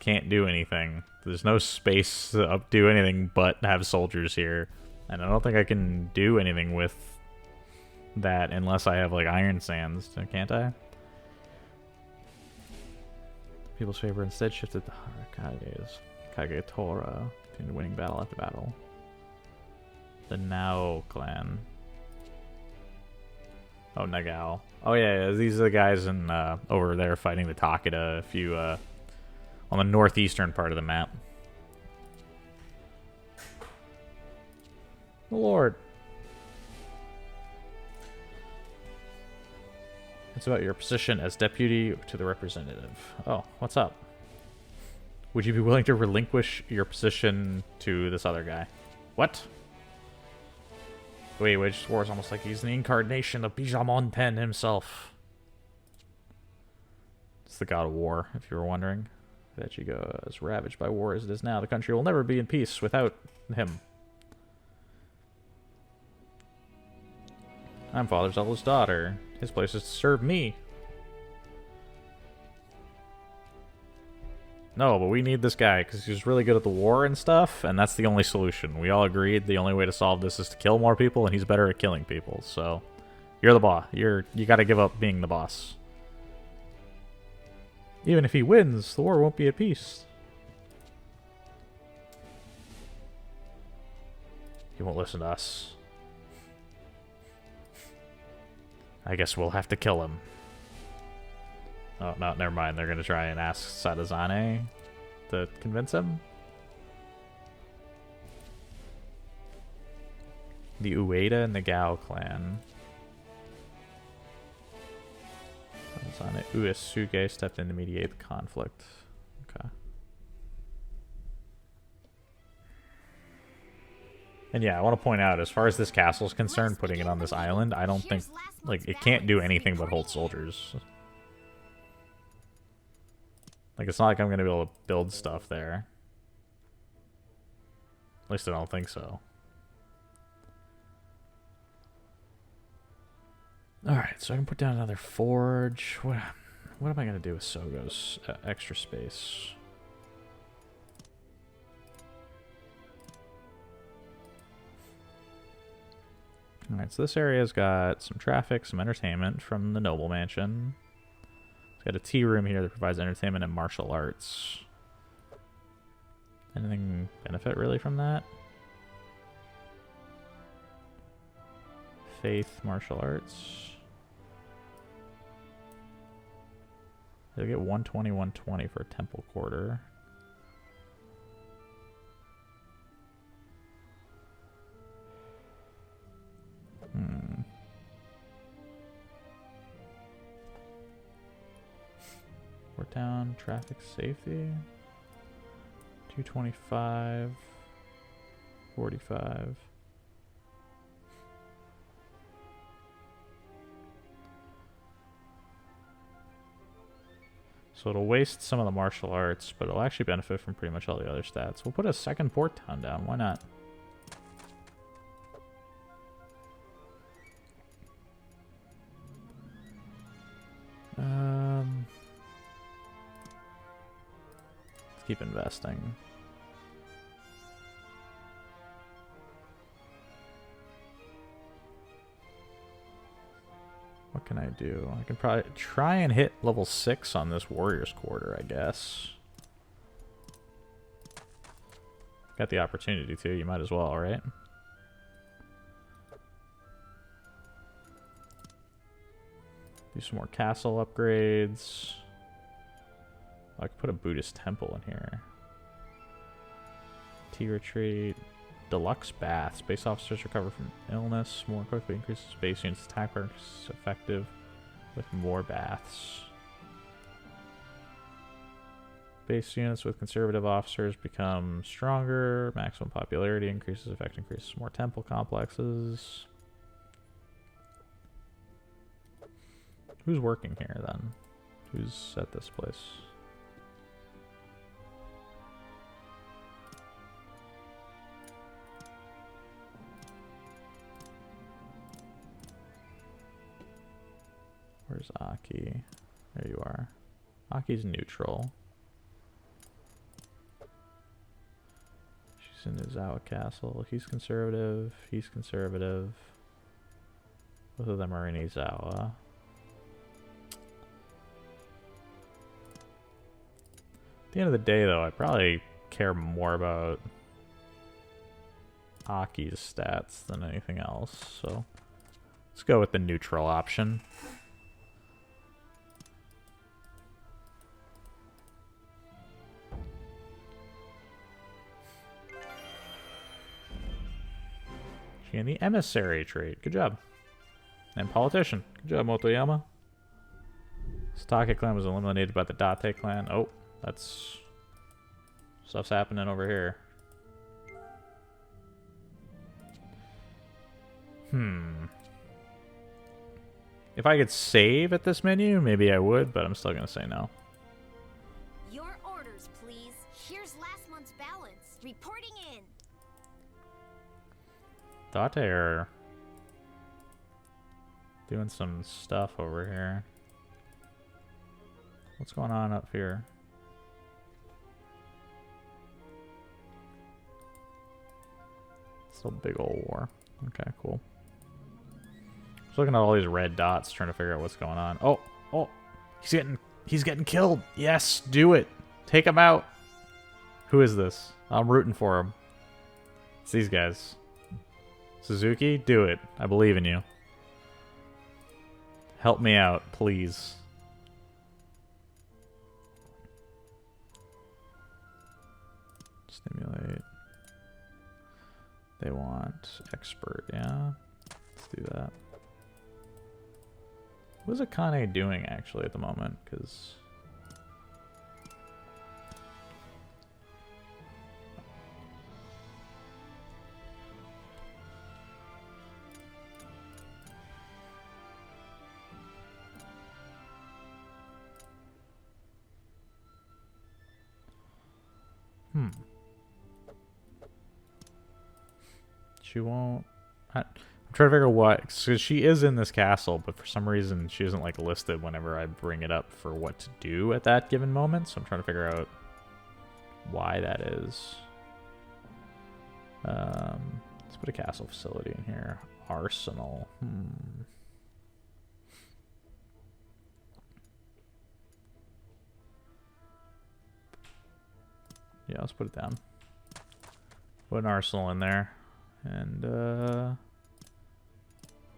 can't do anything. There's no space to do anything but have soldiers here. And I don't think I can do anything with that unless I have, like, iron sands. Can't I? People's favor instead shifted to Harakage's Kagetora, winning battle after battle. The Nao clan. Oh, Nagao. Oh yeah, these are the guys in over there fighting the Takeda. If you on the northeastern part of the map. Lord. It's about your position as deputy to the representative. Oh, what's up? Would you be willing to relinquish your position to this other guy? What? Wait, Wage War is almost like he's the incarnation of Bijamon Ten himself. It's the god of war, if you were wondering. Ichigo is ravaged by war as it is now. The country will never be in peace without him. I'm father's eldest daughter. His place is to serve me. No, but we need this guy because he's really good at the war and stuff, and that's the only solution. We all agreed the only way to solve this is to kill more people, and he's better at killing people. So, you're the boss. You got to give up being the boss. Even if he wins, the war won't be at peace. He won't listen to us. I guess we'll have to kill him. Oh, no, never mind. They're going to try and ask Sadazane to convince him. The Ueda and the Gao clan. On it. Uesuge stepped in to mediate the conflict. Okay. And yeah, I want to point out, as far as this castle is concerned, putting it on this island, I don't think, like, it can't do anything but hold soldiers. Like, it's not like I'm going to be able to build stuff there. At least I don't think so. Alright, so I can put down another forge. What am I going to do with Sogo's extra space? Alright, so this area's got some traffic, some entertainment from the Noble Mansion. It's got a tea room here that provides entertainment and martial arts. Anything benefit really from that? Faith, martial arts. They'll get 120, 120 for a temple quarter. Port town, traffic safety. 225, 45. So it'll waste some of the martial arts, but it'll actually benefit from pretty much all the other stats. We'll put a second port town down. Why not? Let's keep investing. What can I do? I can probably try and hit level 6 on this warrior's quarter, I guess. Got the opportunity to, you might as well, right? Do some more castle upgrades. I could put a Buddhist temple in here. Tea retreat. Deluxe bath. Space officers recover from illness more quickly. Increases space units attack is effective with more baths. Base units with conservative officers become stronger. Maximum popularity increases effect, increases more temple complexes. Who's working here then? Who's at this place? Where's Aki? There you are. Aki's neutral. She's in Izawa Castle. He's conservative. He's conservative. Both of them are in Izawa. At the end of the day, though, I probably care more about Aki's stats than anything else. So let's go with the neutral option. And the emissary trait. Good job. And politician. Good job, Motoyama. Satake clan was eliminated by the Date clan. Oh, that's... stuff's happening over here. If I could save at this menu, maybe I would, but I'm still going to say no. Your orders, please. Here's last month's balance. Reporting in. Date are doing some stuff over here. What's going on up here? Still a big old war. Okay, cool. Just looking at all these red dots, trying to figure out what's going on. Oh, he's getting killed. Yes, do it. Take him out. Who is this? I'm rooting for him. It's these guys. Suzuki, do it. I believe in you. Help me out, please. Stimulate. They want expert, yeah. Let's do that. What is Akane doing actually at the moment? Because she won't. I'm trying to figure out what, because she is in this castle, but for some reason she isn't like listed whenever I bring it up for what to do at that given moment. So I'm trying to figure out why that is. Let's put a castle facility in here. Arsenal. Yeah, let's put it down. Put an arsenal in there. And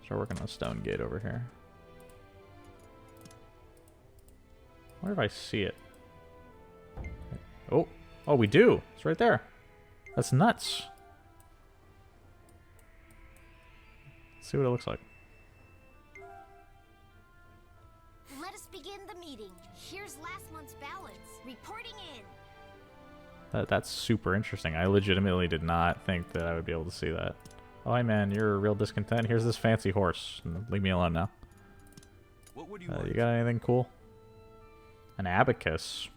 start working on a stone gate over here. I wonder if I see it. Oh, we do. It's right there. That's nuts. Let's see what it looks like. Let us begin the meeting. Here's last month's balance. Reporting in. That's super interesting. I legitimately did not think that I would be able to see that. Oh, hi man, you're real discontent. Here's this fancy horse. Leave me alone now. What would you You got anything cool? An abacus.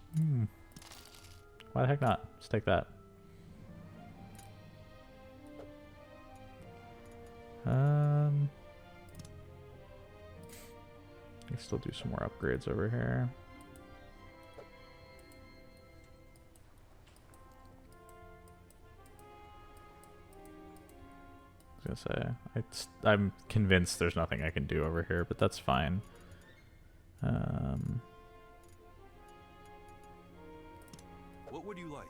Why the heck not? Let's take that. I can still do some more upgrades over here. I was gonna say, I'm convinced there's nothing I can do over here, but that's fine. What would you like?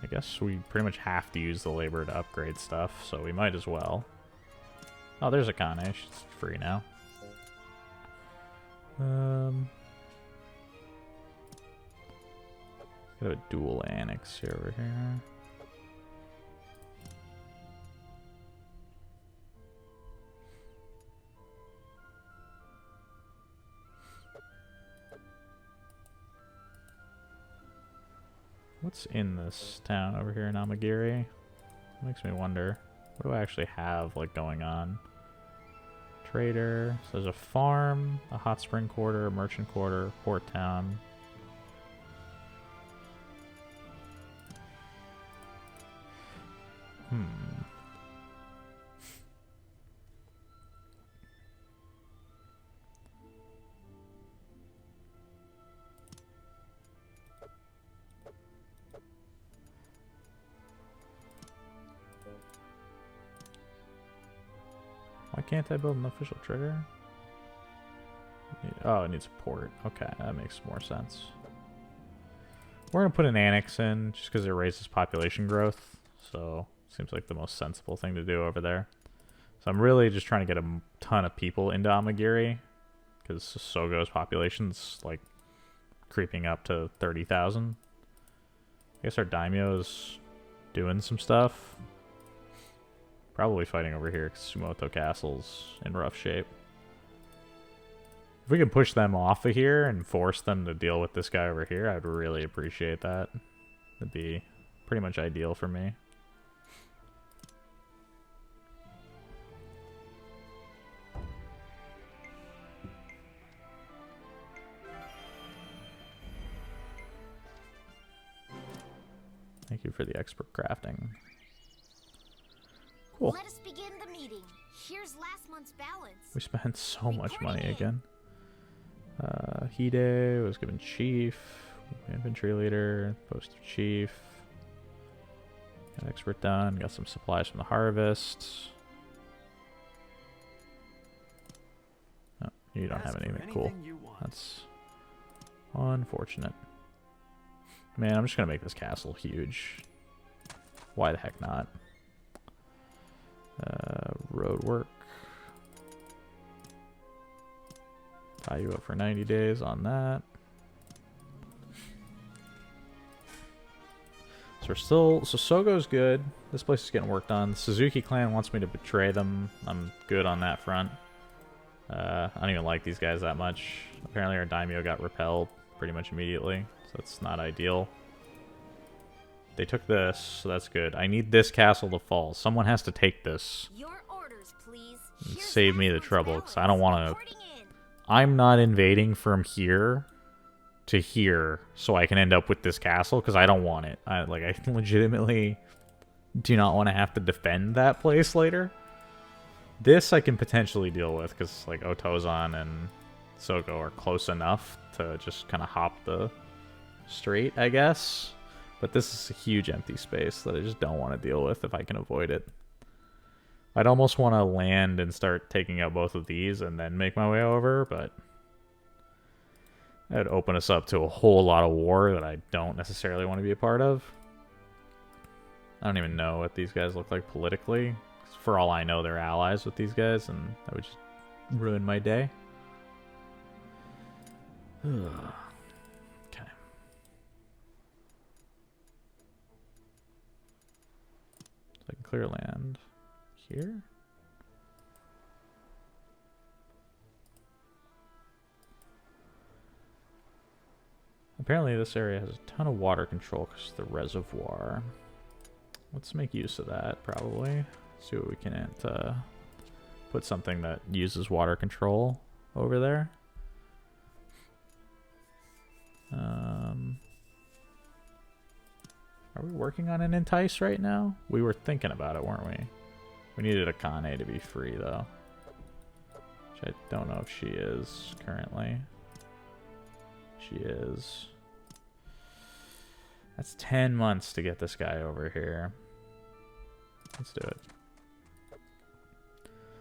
I guess we pretty much have to use the labor to upgrade stuff, so we might as well. Oh, there's Akane. She's free now. Got a dual annex here over here. What's in this town over here in Amagiri? Makes me wonder. What do I actually have like going on? Trader. So there's a farm, a hot spring quarter, a merchant quarter, port town. Why can't I build an official trader? Oh, it needs a port. Okay, that makes more sense. We're going to put an annex in just because it raises population growth. So, seems like the most sensible thing to do over there. So I'm really just trying to get a ton of people into Amagiri, because Sogo's population's like creeping up to 30,000. I guess our daimyo's doing some stuff. Probably fighting over here because Sumoto Castle's in rough shape. If we can push them off of here and force them to deal with this guy over here, I'd really appreciate that. That'd be pretty much ideal for me. Thank you for the expert crafting. Cool. Let us begin the meeting. Here's last month's balance. We spent so much money again. Hide was given chief, infantry leader, post of chief. Got expert done. Got some supplies from the harvest. Oh, you don't have anything cool. That's unfortunate. Man, I'm just gonna make this castle huge. Why the heck not? Road work. Tie you up for 90 days on that. we're still... So Sogo's good. This place is getting worked on. The Suzuki clan wants me to betray them. I'm good on that front. I don't even like these guys that much. Apparently our daimyo got repelled pretty much immediately, so that's not ideal. They took this, so that's good. I need this castle to fall. Someone has to take this. Your orders, please. And Here's save me the last month's trouble, because I balance. don't want to... Reporting in. I'm not invading from here to here so I can end up with this castle, because I don't want it. I legitimately do not want to have to defend that place later. This I can potentially deal with, because like Otozan and Sogo are close enough to just kind of hop the strait, I guess. But this is a huge empty space that I just don't want to deal with if I can avoid it. I'd almost want to land and start taking out both of these and then make my way over, but that would open us up to a whole lot of war that I don't necessarily want to be a part of. I don't even know what these guys look like politically. For all I know, they're allies with these guys, and that would just ruin my day. Okay. So I can clear land here. Apparently this area has a ton of water control because of the reservoir. Let's make use of that, probably. See what we can put something that uses water control over there. Are we working on an entice right now? We were thinking about it, weren't we? We needed a Kane to be free, though. Which I don't know if she is currently. She is. That's 10 months to get this guy over here. Let's do it.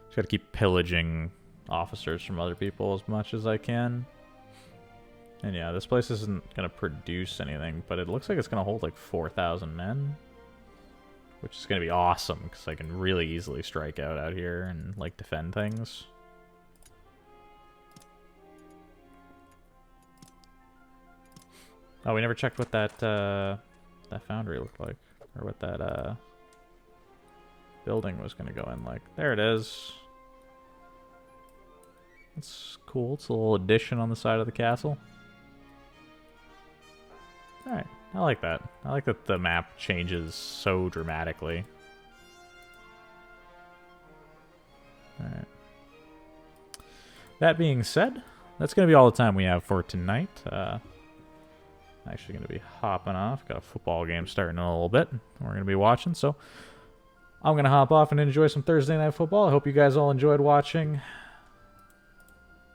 Just gotta keep pillaging officers from other people as much as I can. And yeah, this place isn't gonna produce anything, but it looks like it's gonna hold like 4,000 men. Which is gonna be awesome, because I can really easily strike out here and like defend things. Oh, we never checked what that that foundry looked like, or what that building was gonna go in like. There it is. That's cool. It's a little addition on the side of the castle. Alright, I like that. I like that the map changes so dramatically. Alright. That being said, that's going to be all the time we have for tonight. Actually going to be hopping off. Got a football game starting in a little bit. We're going to be watching, so I'm going to hop off and enjoy some Thursday Night Football. I hope you guys all enjoyed watching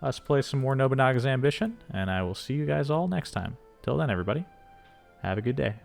us play some more Nobunaga's Ambition, and I will see you guys all next time. Till then, everybody, have a good day.